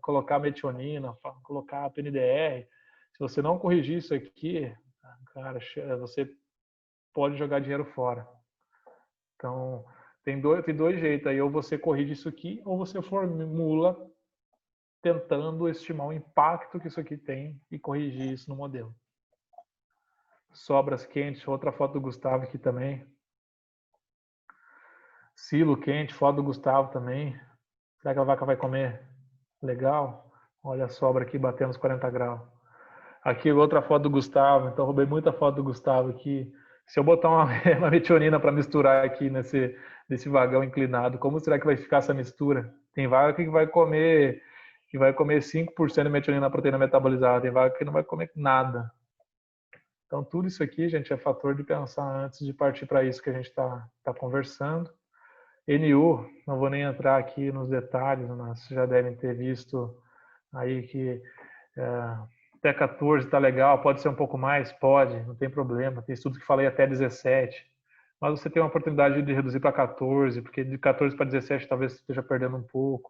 colocar metionina, colocar PNDR. Se você não corrigir isso aqui, cara, você pode jogar dinheiro fora. Então tem dois jeitos aí, ou você corrige isso aqui, ou você formula tentando estimar o impacto que isso aqui tem e corrigir isso no modelo. Sobras quentes, outra foto do Gustavo aqui também. Silo quente, foto do Gustavo também. Será que a vaca vai comer legal? Olha a sobra aqui batendo os 40 graus. Aqui outra foto do Gustavo, então roubei muita foto do Gustavo aqui. Se eu botar uma metionina para misturar aqui nesse vagão inclinado, como será que vai ficar essa mistura? Tem vaca que vai comer 5% de metionina na proteína metabolizada, tem vaca que não vai comer nada. Então, tudo isso aqui, gente, é fator de pensar antes de partir para isso que a gente está conversando. NU, não vou nem entrar aqui nos detalhes, mas já devem ter visto aí que até 14 está legal, pode ser um pouco mais? Pode, não tem problema. Tem estudos que falei até 17. Mas você tem uma oportunidade de reduzir para 14, porque de 14 para 17 talvez você esteja perdendo um pouco.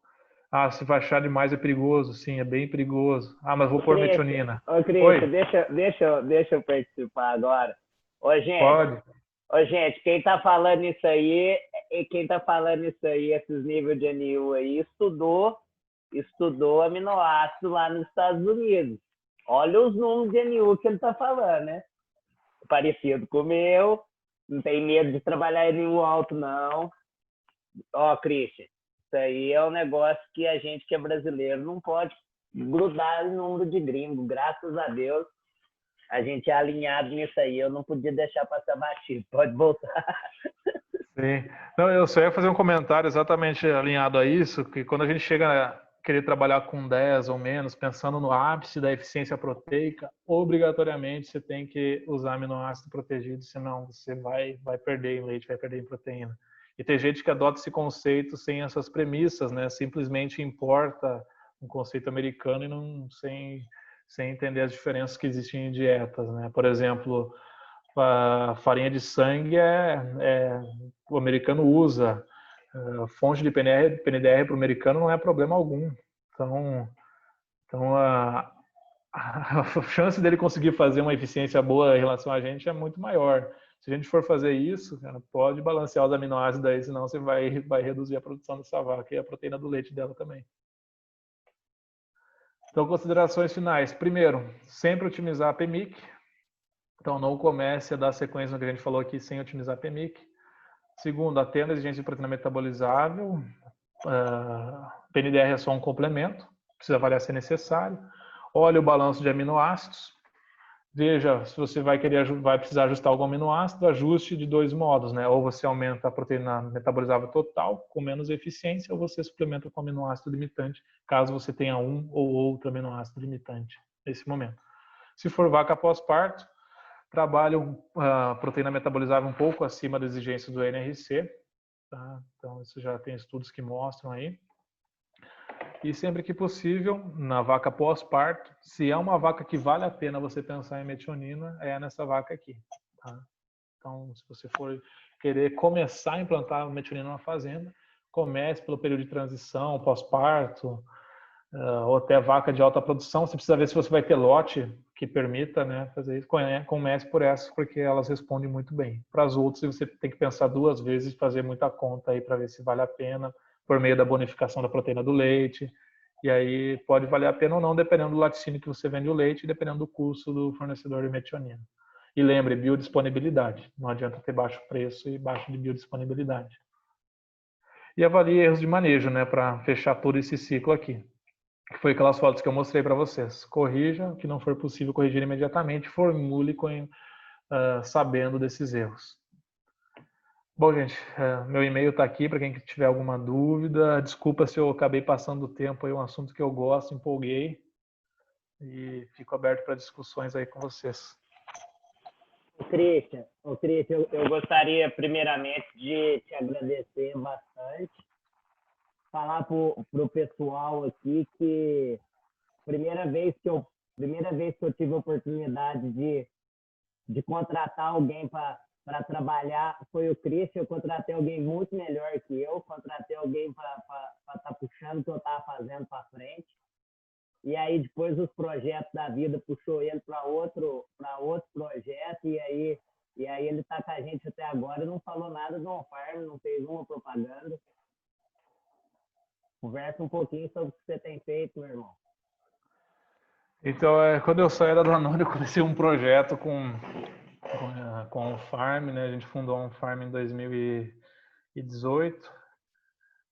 Ah, se baixar demais é perigoso. Sim, é bem perigoso. Ah, mas vou pôr metionina. Ô, Cristian, deixa eu participar agora. Ô, gente, pode. Ô, gente, quem tá falando isso aí, esses níveis de NU aí, estudou aminoácido lá nos Estados Unidos. Olha os números de NU que ele tá falando, né? Parecido com o meu, não tem medo de trabalhar NU alto, não. Ó, Christian, isso aí é um negócio que a gente que é brasileiro não pode grudar em número de gringo. Graças a Deus, a gente é alinhado nisso aí. Eu não podia deixar passar batido. Pode voltar. Sim. Não, eu só ia fazer um comentário exatamente alinhado a isso, que quando a gente chega a querer trabalhar com 10 ou menos, pensando no ápice da eficiência proteica, obrigatoriamente você tem que usar aminoácido protegido, senão você vai perder em leite, vai perder em proteína. E tem gente que adota esse conceito sem essas premissas, né? Simplesmente importa um conceito americano e não sem entender as diferenças que existem em dietas, né? Por exemplo, a farinha de sangue o americano usa. Fonte de PNDR para o americano não é problema algum. Então a chance dele conseguir fazer uma eficiência boa em relação a gente é muito maior. Se a gente for fazer isso, cara, pode balancear os aminoácidos aí, senão você vai reduzir a produção dessa vaca e a proteína do leite dela também. Então, considerações finais. Primeiro, sempre otimizar a PMIC. Então, não comece a dar sequência no que a gente falou aqui sem otimizar a PMIC. Segundo, atenda a exigência de proteína metabolizável. PNDR é só um complemento, precisa avaliar se é necessário. Olhe o balanço de aminoácidos. Veja se você vai precisar ajustar algum aminoácido, ajuste de dois modos, né? Ou você aumenta a proteína metabolizável total, com menos eficiência, ou você suplementa com aminoácido limitante, caso você tenha um ou outro aminoácido limitante nesse momento. Se for vaca pós-parto, trabalhe a proteína metabolizável um pouco acima da exigência do NRC, tá? Então, isso já tem estudos que mostram aí. E sempre que possível, na vaca pós-parto, se é uma vaca que vale a pena você pensar em metionina, é nessa vaca aqui. Tá? Então, se você for querer começar a implantar a metionina numa fazenda, comece pelo período de transição, pós-parto, ou até vaca de alta produção. Você precisa ver se você vai ter lote que permita, né, fazer isso. Comece por essas, porque elas respondem muito bem. Para as outras, você tem que pensar 2 vezes e fazer muita conta aí para ver se vale a pena, por meio da bonificação da proteína do leite. E aí pode valer a pena ou não, dependendo do laticínio que você vende o leite e dependendo do custo do fornecedor de metionina. E lembre, biodisponibilidade. Não adianta ter baixo preço e baixo de biodisponibilidade. E avalie erros de manejo, né, para fechar todo esse ciclo aqui. Que foi aquelas fotos que eu mostrei para vocês. Corrija o que não for possível corrigir imediatamente, formule sabendo desses erros. Bom, gente, meu e-mail está aqui para quem tiver alguma dúvida. Desculpa se eu acabei passando o tempo aí, um assunto que eu gosto, empolguei. E fico aberto para discussões aí com vocês. Christian, eu gostaria primeiramente de te agradecer bastante. Falar para o pessoal aqui que primeira vez que eu tive a oportunidade de contratar alguém para trabalhar foi o Christian. Eu contratei alguém muito melhor que eu, contratei alguém para estar puxando o que eu estava fazendo para frente. E aí depois os projetos da vida puxou ele para outro projeto, e aí ele está com a gente até agora e não falou nada do on-farm, não fez uma propaganda. Conversa um pouquinho sobre o que você tem feito, meu irmão. Então, quando eu saí da Danone, eu comecei um projeto com o Farm, né? A gente fundou um Farm em 2018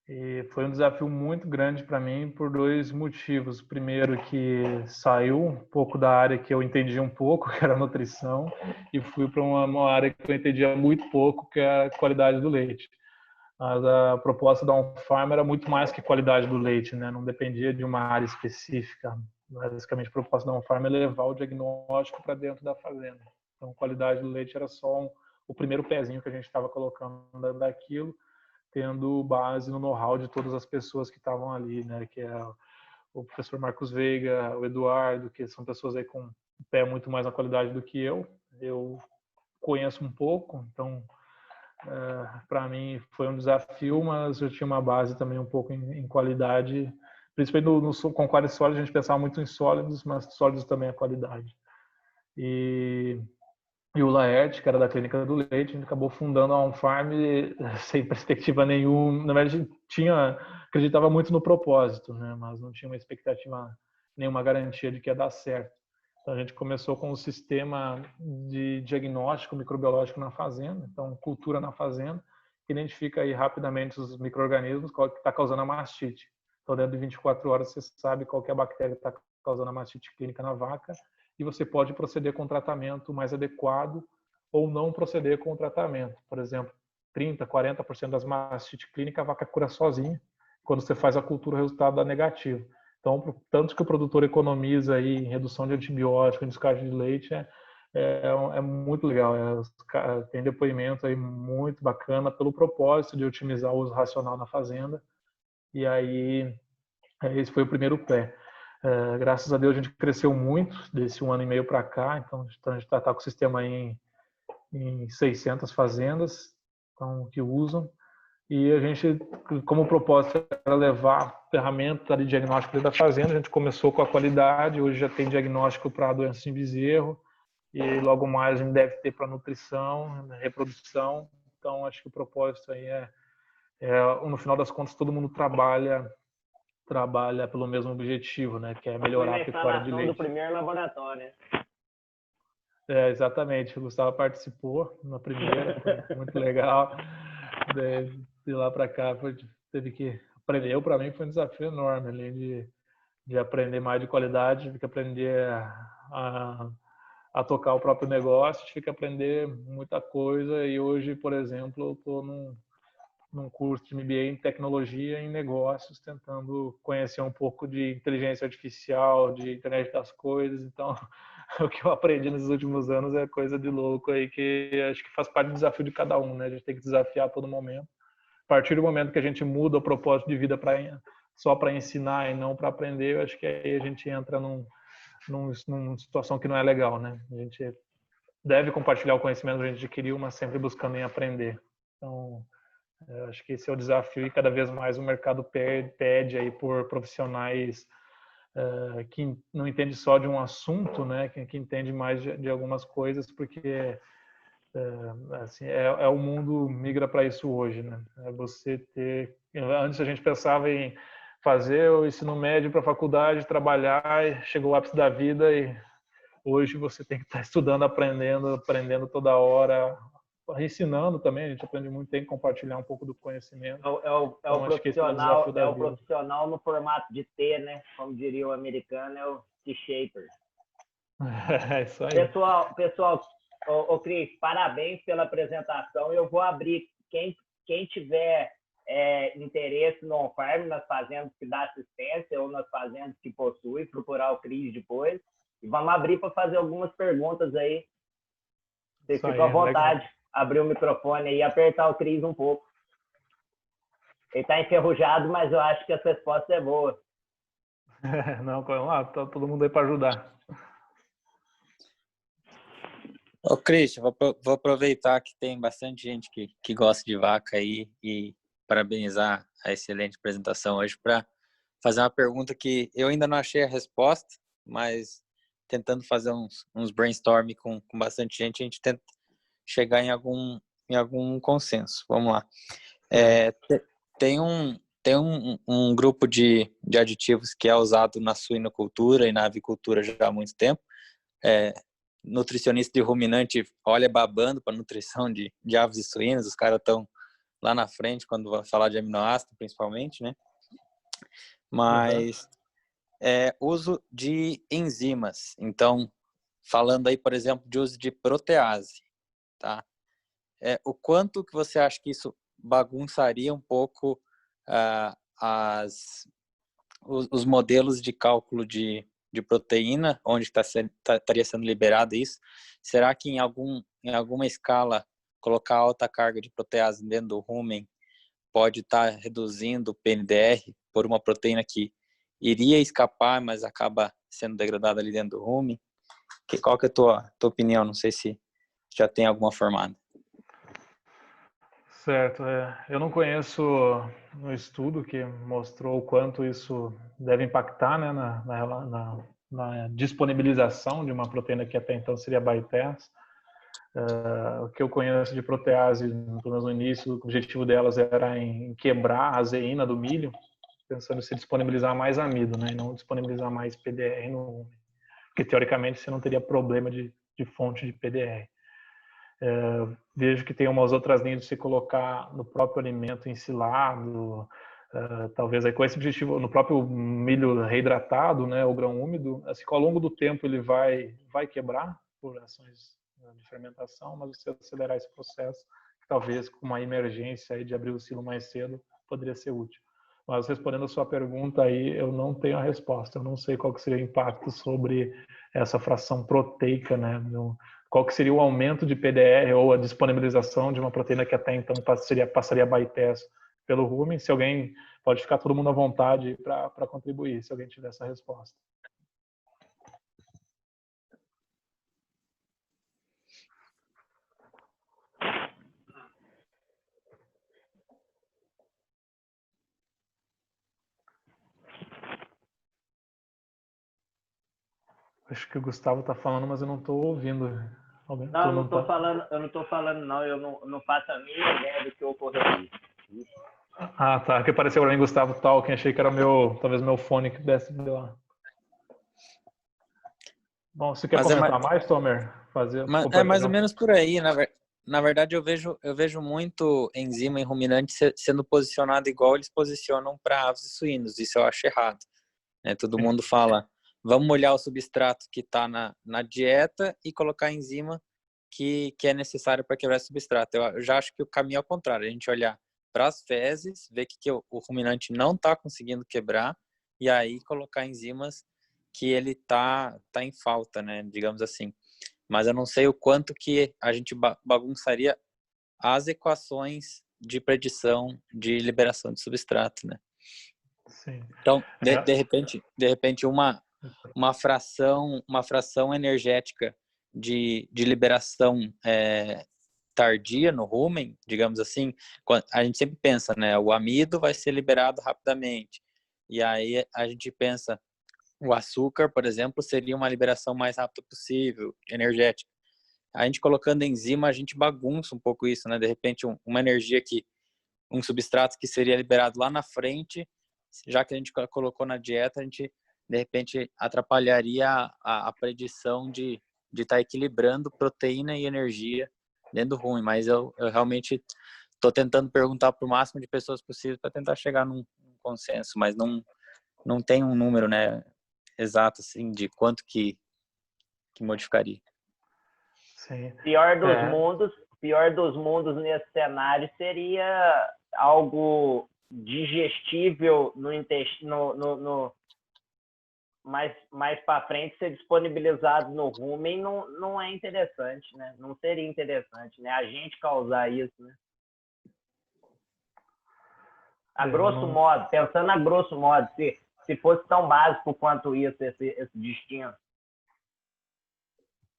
e foi um desafio muito grande para mim por 2 motivos. Primeiro, que saiu um pouco da área que eu entendia um pouco, que era a nutrição, e fui para uma área que eu entendia muito pouco, que é a qualidade do leite. Mas a proposta da on-farm era muito mais que qualidade do leite, né? Não dependia de uma área específica. Basicamente, a proposta da on-farm é levar o diagnóstico para dentro da fazenda. Então, qualidade do leite era só o primeiro pezinho que a gente estava colocando daquilo, tendo base no know-how de todas as pessoas que estavam ali, né? Que é o professor Marcos Veiga, o Eduardo, que são pessoas aí com um pé muito mais na qualidade do que eu. Eu conheço um pouco, então para mim foi um desafio, mas eu tinha uma base também um pouco em qualidade, principalmente com qualidade sólida. A gente pensava muito em sólidos, mas sólidos também é qualidade. E o Laerte, que era da Clínica do Leite, a gente acabou fundando a on-farm sem perspectiva nenhuma. Na verdade, a gente acreditava muito no propósito, né? Mas não tinha uma expectativa, nenhuma garantia de que ia dar certo. Então, a gente começou com um sistema de diagnóstico microbiológico na fazenda, então cultura na fazenda, que identifica aí rapidamente os micro-organismos que está causando a mastite. Então, dentro de 24 horas, você sabe qual que é a bactéria que está causando a mastite clínica na vaca, e você pode proceder com o tratamento mais adequado ou não proceder com o tratamento. Por exemplo, 30%, 40% das mastites clínicas a vaca cura sozinha. Quando você faz a cultura, o resultado dá negativo. Então, tanto que o produtor economiza aí em redução de antibiótico, em descarte de leite, é muito legal. Tem depoimento aí muito bacana pelo propósito de otimizar o uso racional na fazenda. E aí, esse foi o primeiro pé. Graças a Deus a gente cresceu muito desse 1 ano e meio para cá, então a gente está com o sistema aí em 600 fazendas então, que usam, e a gente, como propósito era levar ferramenta de diagnóstico dentro da fazenda, a gente começou com a qualidade, hoje já tem diagnóstico para doença em bezerro, e logo mais a gente deve ter para nutrição, reprodução, então acho que o propósito aí no final das contas todo mundo trabalha pelo mesmo objetivo, né? Que é melhorar a pecuária de leite. Do primeiro laboratório. Exatamente. O Gustavo participou na primeira, foi muito legal. De lá para cá, teve que aprender. Para mim foi um desafio enorme, além de aprender mais de qualidade, tive que aprender a tocar o próprio negócio, tive que aprender muita coisa. E hoje, por exemplo, eu estou num curso de MBA em tecnologia e em negócios, tentando conhecer um pouco de inteligência artificial, de internet das coisas. Então, o que eu aprendi nesses últimos anos é coisa de louco aí, que acho que faz parte do desafio de cada um, né? A gente tem que desafiar a todo momento. A partir do momento que a gente muda o propósito de vida só para ensinar e não para aprender, eu acho que aí a gente entra numa situação que não é legal, né? A gente deve compartilhar o conhecimento que a gente adquiriu, mas sempre buscando em aprender. Então, eu acho que esse é o desafio e cada vez mais o mercado pede aí por profissionais que não entende só de um assunto, né, que entende mais de algumas coisas, porque assim, o mundo migra para isso hoje, né? É você ter, antes a gente pensava em fazer o ensino médio para a faculdade, trabalhar, e chegou o ápice da vida e hoje você tem que estar estudando, aprendendo toda hora, ensinando também, a gente aprende muito, tem que compartilhar um pouco do conhecimento. Então, acho que esse é o desafio da vida. Profissional no formato de T, né? Como diria o americano, é o T-shaper. É isso aí. Pessoal, Cris, parabéns pela apresentação. Eu vou abrir, quem tiver interesse no on-farm, nas fazendas que dá assistência ou nas fazendas que possui, procurar o Cris depois. E vamos abrir para fazer algumas perguntas aí. Vocês ficam à vontade, legal. Abrir o microfone aí e apertar o Cris um pouco. Ele está enferrujado, mas eu acho que a resposta é boa. Não, vamos lá, tá todo mundo aí para ajudar. Ô, Christian, vou aproveitar que tem bastante gente que gosta de vaca aí e parabenizar a excelente apresentação hoje para fazer uma pergunta que eu ainda não achei a resposta, mas tentando fazer uns brainstorm com bastante gente, a gente tenta chegar em algum consenso. Vamos lá. Tem um grupo de aditivos que é usado na suinocultura e na avicultura já há muito tempo. Nutricionista de ruminante olha babando para nutrição de aves e suínos, os caras estão lá na frente quando vai falar de aminoácido, principalmente, né? Mas uso de enzimas. Então, falando aí, por exemplo, de uso de protease, tá? O quanto que você acha que isso bagunçaria um pouco os modelos de cálculo de proteína, onde estaria sendo liberado isso? Será que em alguma escala colocar alta carga de protease dentro do rumen pode estar reduzindo o PNDR por uma proteína que iria escapar, mas acaba sendo degradada ali dentro do rumen? Qual que é a tua opinião? Não sei se já tem alguma formada. Certo, eu não conheço um estudo que mostrou o quanto isso deve impactar, né, na disponibilização de uma proteína que até então seria bypass. O que eu conheço de protease, pelo menos no início, o objetivo delas era em quebrar a azeína do milho, pensando em se disponibilizar mais amido, né, e não disponibilizar mais PDR no rumen, porque teoricamente você não teria problema de fonte de PDR. Vejo que tem umas outras linhas de se colocar no próprio alimento ensilado, talvez aí com esse objetivo, no próprio milho reidratado, né, o grão úmido, assim, ao longo do tempo ele vai quebrar por ações de fermentação, mas você acelerar esse processo, talvez com uma emergência aí de abrir o silo mais cedo, poderia ser útil. Mas respondendo a sua pergunta aí, eu não tenho a resposta, eu não sei qual que seria o impacto sobre essa fração proteica, né, qual que seria o aumento de PDR ou a disponibilização de uma proteína que até então passaria bypass pelo rumen. Se alguém, pode ficar todo mundo à vontade para contribuir, se alguém tiver essa resposta. Acho que o Gustavo está falando, mas eu não estou ouvindo. Não, eu não estou falando, não. Eu não faço a mínima ideia do que ocorreu aqui. Ah, tá. Que apareceu para mim, Gustavo Talking. Achei que era talvez meu fone que desse de lá. Bom, você quer comentar mais, Tomer? É mais ou menos por aí. Na verdade, eu vejo muito enzima em ruminante sendo posicionado igual eles posicionam para aves e suínos. Isso eu acho errado. Todo mundo fala, vamos molhar o substrato que está na dieta e colocar a enzima que é necessário para quebrar esse substrato. Eu já acho que o caminho é ao contrário. A gente olhar para as fezes, ver que o ruminante não está conseguindo quebrar e aí colocar enzimas que ele tá em falta, né? Digamos assim. Mas eu não sei o quanto que a gente bagunçaria as equações de predição de liberação de substrato, né? Sim. Então, de repente uma fração energética de liberação tardia no rumen, digamos assim. A gente sempre pensa, né, o amido vai ser liberado rapidamente, e aí a gente pensa, o açúcar, por exemplo, seria uma liberação mais rápida possível, energética. A gente colocando enzima, a gente bagunça um pouco isso, né? De repente, uma energia um substrato que seria liberado lá na frente, já que a gente colocou na dieta, a gente, de repente, atrapalharia a predição de estar equilibrando proteína e energia dentro do ruim. Mas eu realmente estou tentando perguntar para o máximo de pessoas possível para tentar chegar num consenso, mas não tem um número, né, exato assim, de quanto que modificaria. Sim. Pior dos mundos nesse cenário seria algo digestível no intestino, mais para frente ser disponibilizado no rumen não é interessante, né? Não seria interessante, né? A gente causar isso, né? Pensando a grosso modo, se fosse tão básico quanto isso, esse destino.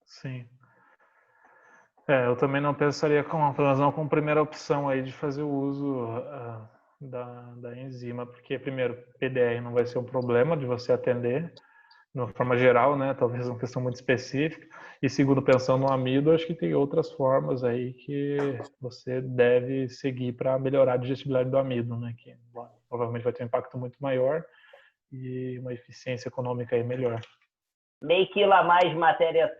Sim. Eu também não pensaria como primeira opção aí de fazer o uso da enzima, porque primeiro, PDR não vai ser um problema de você atender, de uma forma geral, né? Talvez uma questão muito específica. E segundo, pensando no amido, acho que tem outras formas aí que você deve seguir para melhorar a digestibilidade do amido, né? Que provavelmente vai ter um impacto muito maior e uma eficiência econômica aí melhor. Meio quilo a mais matéria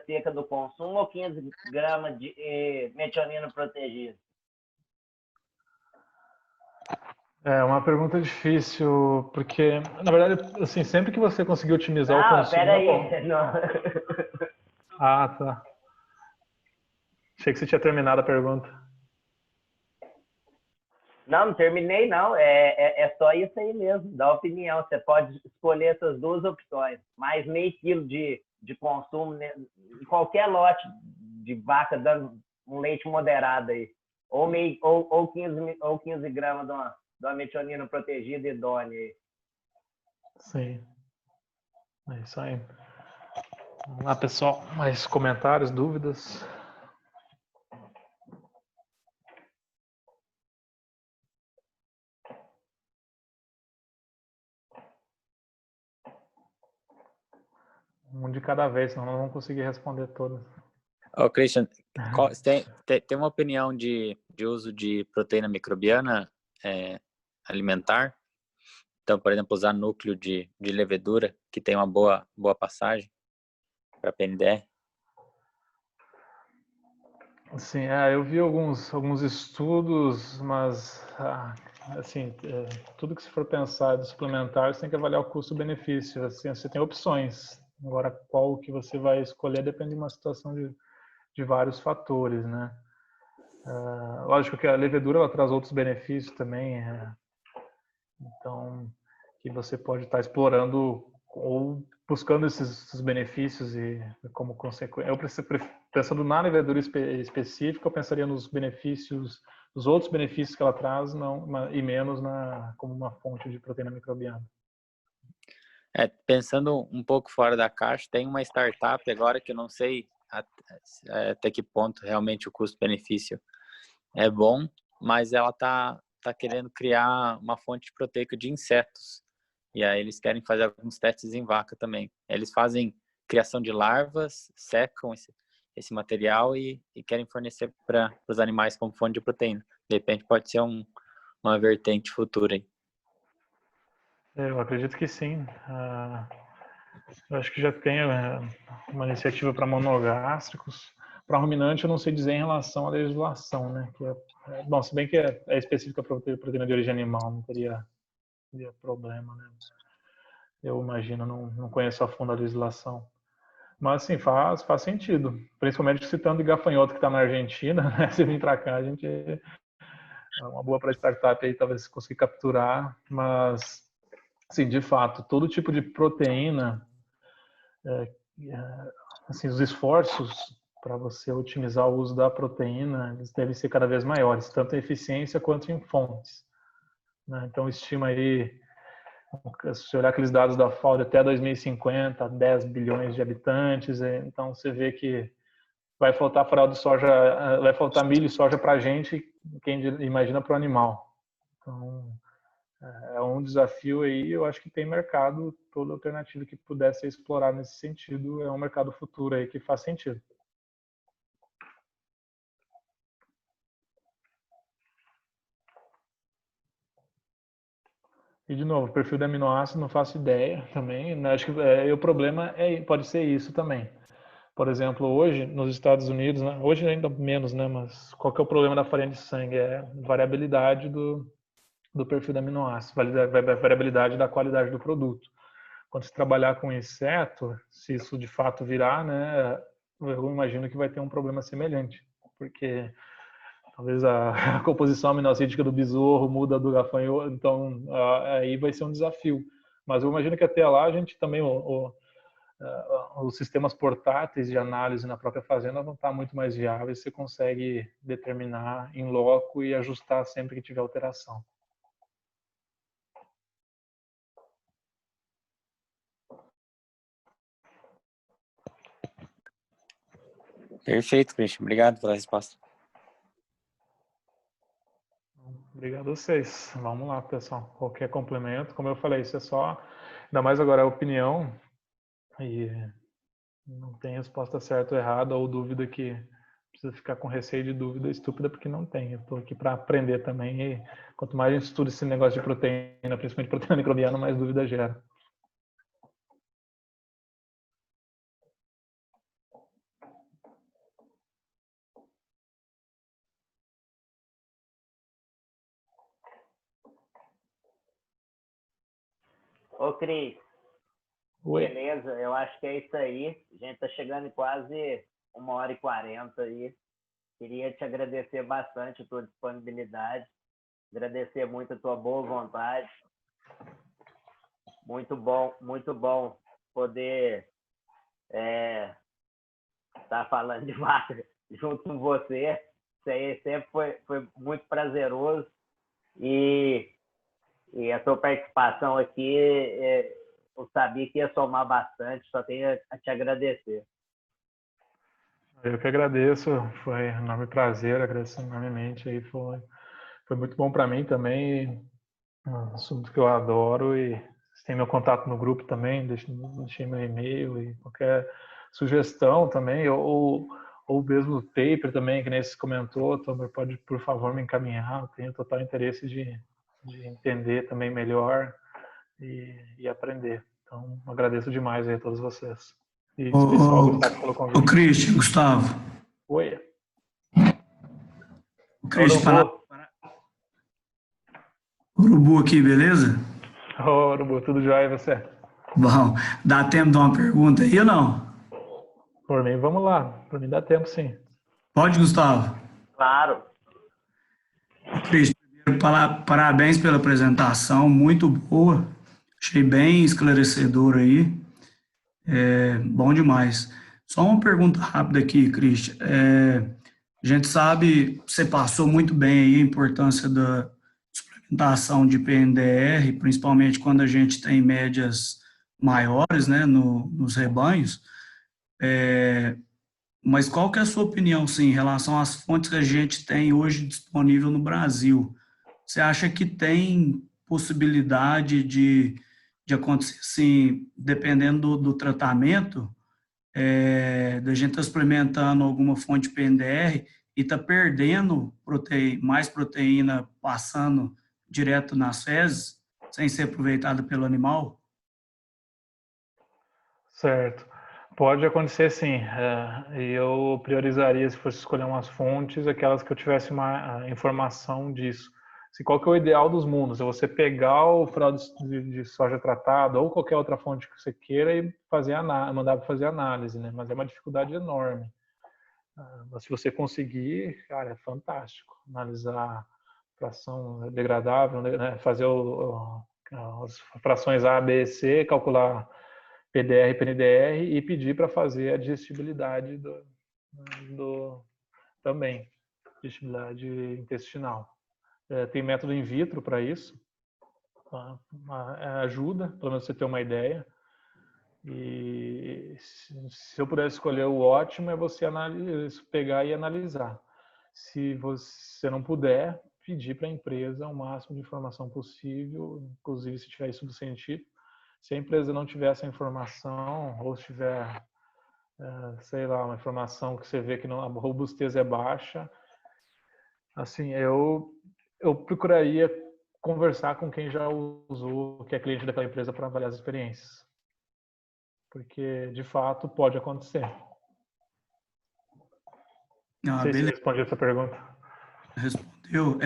seca do consumo ou 15 gramas de metionino protegido? É uma pergunta difícil, porque, na verdade, assim, sempre que você conseguir otimizar o consumo... Pera aí. Ah, tá. Achei que você tinha terminado a pergunta. Não terminei, não. É só isso aí mesmo, dá opinião. Você pode escolher essas duas opções. Mais meio quilo de consumo, né? Em qualquer lote de vaca dando um leite moderado aí. Ou 15 gramas de uma metionina protegida idônea aí. Sim. É isso aí. Vamos lá, pessoal. Mais comentários, dúvidas? Um de cada vez, senão não vamos conseguir responder todas. Christian, tem uma opinião de uso de proteína microbiana alimentar? Então, por exemplo, usar núcleo de levedura, que tem uma boa passagem para PNDR? Sim, eu vi alguns estudos, mas assim, tudo que se for pensar de suplementar, você tem que avaliar o custo-benefício. Assim, você tem opções. Agora, qual que você vai escolher depende de uma situação de vários fatores, né? Lógico que a levedura ela traz outros benefícios também, então que você pode estar explorando ou buscando esses benefícios e como consequência. Eu pensando na levedura específica, eu pensaria nos benefícios, os outros benefícios que ela traz, e menos como uma fonte de proteína microbiana. Pensando um pouco fora da caixa, tem uma startup agora que eu não sei até que ponto realmente o custo-benefício é bom, mas ela tá querendo criar uma fonte proteica de insetos. E aí eles querem fazer alguns testes em vaca também. Eles fazem criação de larvas, secam esse material e querem fornecer para os animais como fonte de proteína. De repente pode ser uma vertente futura aí. Eu acredito que sim. Eu acho que já tem uma iniciativa para monogástricos. Para ruminante, eu não sei dizer em relação à legislação, né? Bom, se bem que é específica para proteína de origem animal, não teria problema, né? Eu imagino, não conheço a fundo a legislação. Mas, sim, faz sentido. Principalmente citando de gafanhoto que está na Argentina, né? Se vir para cá, a gente é uma boa para startup aí, talvez conseguir capturar. Mas, sim, de fato, todo tipo de proteína, assim, os esforços para você otimizar o uso da proteína, eles devem ser cada vez maiores, tanto em eficiência quanto em fontes, né? Então, estima aí Se você olhar aqueles dados da FAO até 2050, 10 bilhões de habitantes, então você vê que vai faltar fralda de soja, vai faltar milho e soja para a gente, quem imagina para o animal. Então, é um desafio aí, eu acho que tem mercado, toda alternativa que pudesse ser explorada nesse sentido, é um mercado futuro aí que faz sentido. E, de novo, perfil de aminoácido, não faço ideia também. Acho que o problema pode ser isso também. Por exemplo, hoje, nos Estados Unidos, né, hoje ainda menos, né, mas qual que é o problema da farinha de sangue? É variabilidade do perfil de aminoácido, variabilidade da qualidade do produto. Quando se trabalhar com inseto, se isso de fato virar, né, eu imagino que vai ter um problema semelhante, porque talvez a composição aminocídica do besouro muda do gafanhoto, então aí vai ser um desafio. Mas eu imagino que até lá a gente também, os sistemas portáteis de análise na própria fazenda vão estar muito mais viáveis, você consegue determinar em loco e ajustar sempre que tiver alteração. Perfeito, Christian. Obrigado pela resposta. Obrigado a vocês. Vamos lá, pessoal. Qualquer complemento, como eu falei, isso é só, ainda mais agora a opinião, e não tem resposta certa ou errada, ou dúvida que precisa ficar com receio de dúvida estúpida, porque não tem. Eu estou aqui para aprender também, e quanto mais a gente estuda esse negócio de proteína, principalmente proteína microbiana, mais dúvida gera. Ô, Cris, Oi. beleza? Eu acho que é isso aí. A gente tá chegando em quase 1h40 aí. Queria te agradecer bastante a tua disponibilidade, agradecer muito a tua boa vontade. Muito bom poder estar falando de vaca junto com você. Isso aí sempre foi muito prazeroso. E a sua participação aqui, eu sabia que ia somar bastante, só tenho a te agradecer. Eu que agradeço, foi um enorme prazer, agradeço enormemente. Aí foi muito bom para mim também, é um assunto que eu adoro, e você tem meu contato no grupo também, deixei meu e-mail, e qualquer sugestão também, ou mesmo o paper também, que nem você comentou, Tomer, pode, por favor, me encaminhar. Eu tenho total interesse de entender também melhor e aprender. Então, agradeço demais aí a todos vocês. E em especial ao Gustavo pelo convite. O Christian, Gustavo. Oi. O Christian, Urubu aqui, beleza? Urubu, tudo jóia, e você? Bom, dá tempo de uma pergunta aí ou não? Por mim, vamos lá. Por mim dá tempo, sim. Pode, Gustavo? Claro. Christian, parabéns pela apresentação, muito boa. Achei bem esclarecedor aí. Bom demais. Só uma pergunta rápida aqui, Christian. A gente sabe, você passou muito bem aí a importância da suplementação de PNDR, principalmente quando a gente tem médias maiores, né, nos rebanhos. Mas qual que é a sua opinião, sim, em relação às fontes que a gente tem hoje disponível no Brasil? Você acha que tem possibilidade de acontecer, assim, dependendo do tratamento, da gente estar experimentando alguma fonte de PNDR e está perdendo mais proteína passando direto nas fezes, sem ser aproveitada pelo animal? Certo. Pode acontecer, sim. E eu priorizaria, se fosse escolher umas fontes, aquelas que eu tivesse uma informação disso. Assim, qual que é o ideal dos mundos? É você pegar o fralda de soja tratada ou qualquer outra fonte que você queira e mandar para fazer análise, né? Mas é uma dificuldade enorme. Mas se você conseguir, cara, é fantástico. Analisar fração degradável, né? Fazer as frações A, B e C, calcular PDR e PNDR e pedir para fazer a digestibilidade também, digestibilidade intestinal. Tem método in vitro para isso, ajuda, pelo menos você ter uma ideia. E se eu pudesse escolher o ótimo, é você pegar e analisar. Se você não puder, pedir para a empresa o máximo de informação possível, inclusive se tiver estudo científico. Se a empresa não tiver essa informação, ou se tiver, sei lá, uma informação que você vê que a robustez é baixa, assim, eu procuraria conversar com quem já usou, que é cliente daquela empresa, para avaliar as experiências. Porque, de fato, pode acontecer. Não sei se respondi essa pergunta. Respondeu.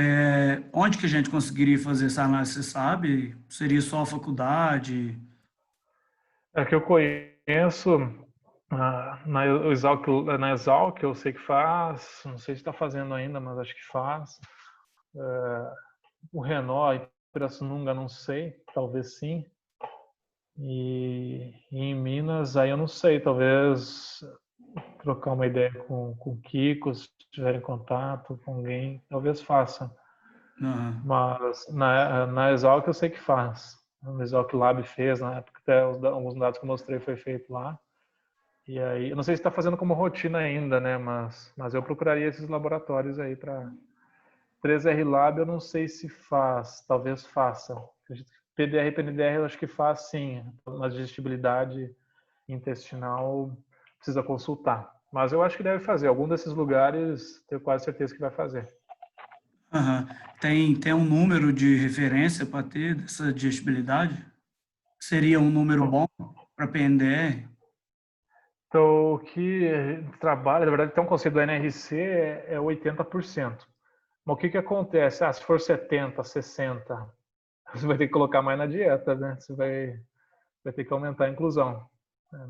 Onde que a gente conseguiria fazer essa análise, você sabe? Seria só a faculdade? É que eu conheço, na Exalc eu sei que faz, não sei se está fazendo ainda, mas acho que faz. O Renault, Pirassununga, não sei, talvez sim. E em Minas, aí eu não sei, talvez trocar uma ideia com o Kiko, se tiver em contato com alguém, talvez faça. Uhum. Mas na Exalc eu sei que faz. No Exalc Lab fez, na época até alguns dados que eu mostrei foi feito lá. E aí, eu não sei se está fazendo como rotina ainda, né? Mas eu procuraria esses laboratórios aí para 3R Lab, eu não sei se faz, talvez faça. PDR e PNDR eu acho que faz sim, mas digestibilidade intestinal precisa consultar. Mas eu acho que deve fazer. Algum desses lugares, tenho quase certeza que vai fazer. Uhum. Tem um número de referência para ter dessa digestibilidade? Seria um número bom para PNDR? Então, o que trabalha, na verdade, tem um conceito do NRC, é 80%. Mas o que acontece? Se for 70, 60, você vai ter que colocar mais na dieta, né? Você vai ter que aumentar a inclusão.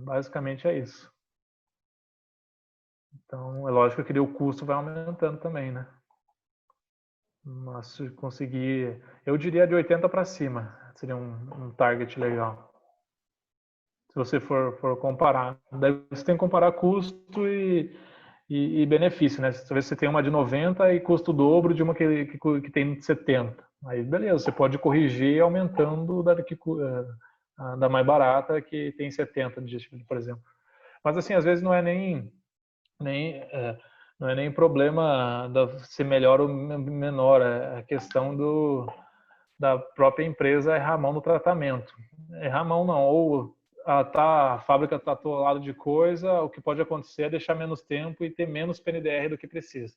Basicamente é isso. Então, é lógico que o custo vai aumentando também, né? Mas se conseguir, eu diria de 80 para cima, seria um target legal. Se você for comparar. Daí você tem que comparar custo e benefício, né? Talvez você tenha uma de 90 e custa o dobro de uma que tem 70. Aí, beleza, você pode corrigir aumentando da mais barata, que tem 70 de digestibilidade, por exemplo. Mas, assim, às vezes não é nem problema ser melhor ou menor, é a questão da própria empresa errar a mão no tratamento. Errar a mão não, ou a fábrica está atolada de coisa, o que pode acontecer é deixar menos tempo e ter menos PNDR do que precisa.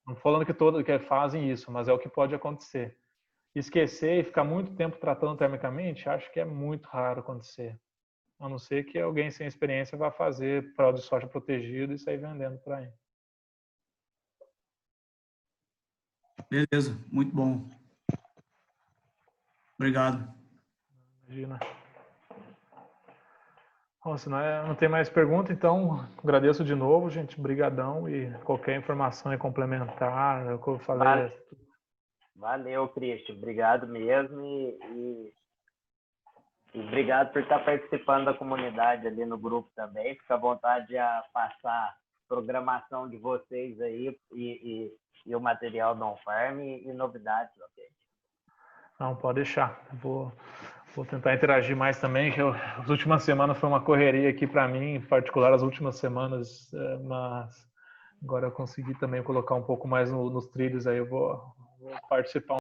Não falando que fazem isso, mas é o que pode acontecer. Esquecer e ficar muito tempo tratando termicamente, acho que é muito raro acontecer. A não ser que alguém sem experiência vá fazer prol de soja protegido e sair vendendo por aí. Beleza, muito bom. Obrigado. Imagina. Bom, se não tem mais pergunta, então agradeço de novo, gente. Brigadão, e qualquer informação complementar, é o que eu falei. Valeu, Cristian. Obrigado mesmo e obrigado por estar participando da comunidade ali no grupo também. Fica à vontade a passar programação de vocês aí e o material da On-Farm e novidades, ok? Não, pode deixar. Vou tentar interagir mais também, que as últimas semanas foi uma correria aqui para mim, em particular as últimas semanas, mas agora eu consegui também colocar um pouco mais nos trilhos, aí eu vou participar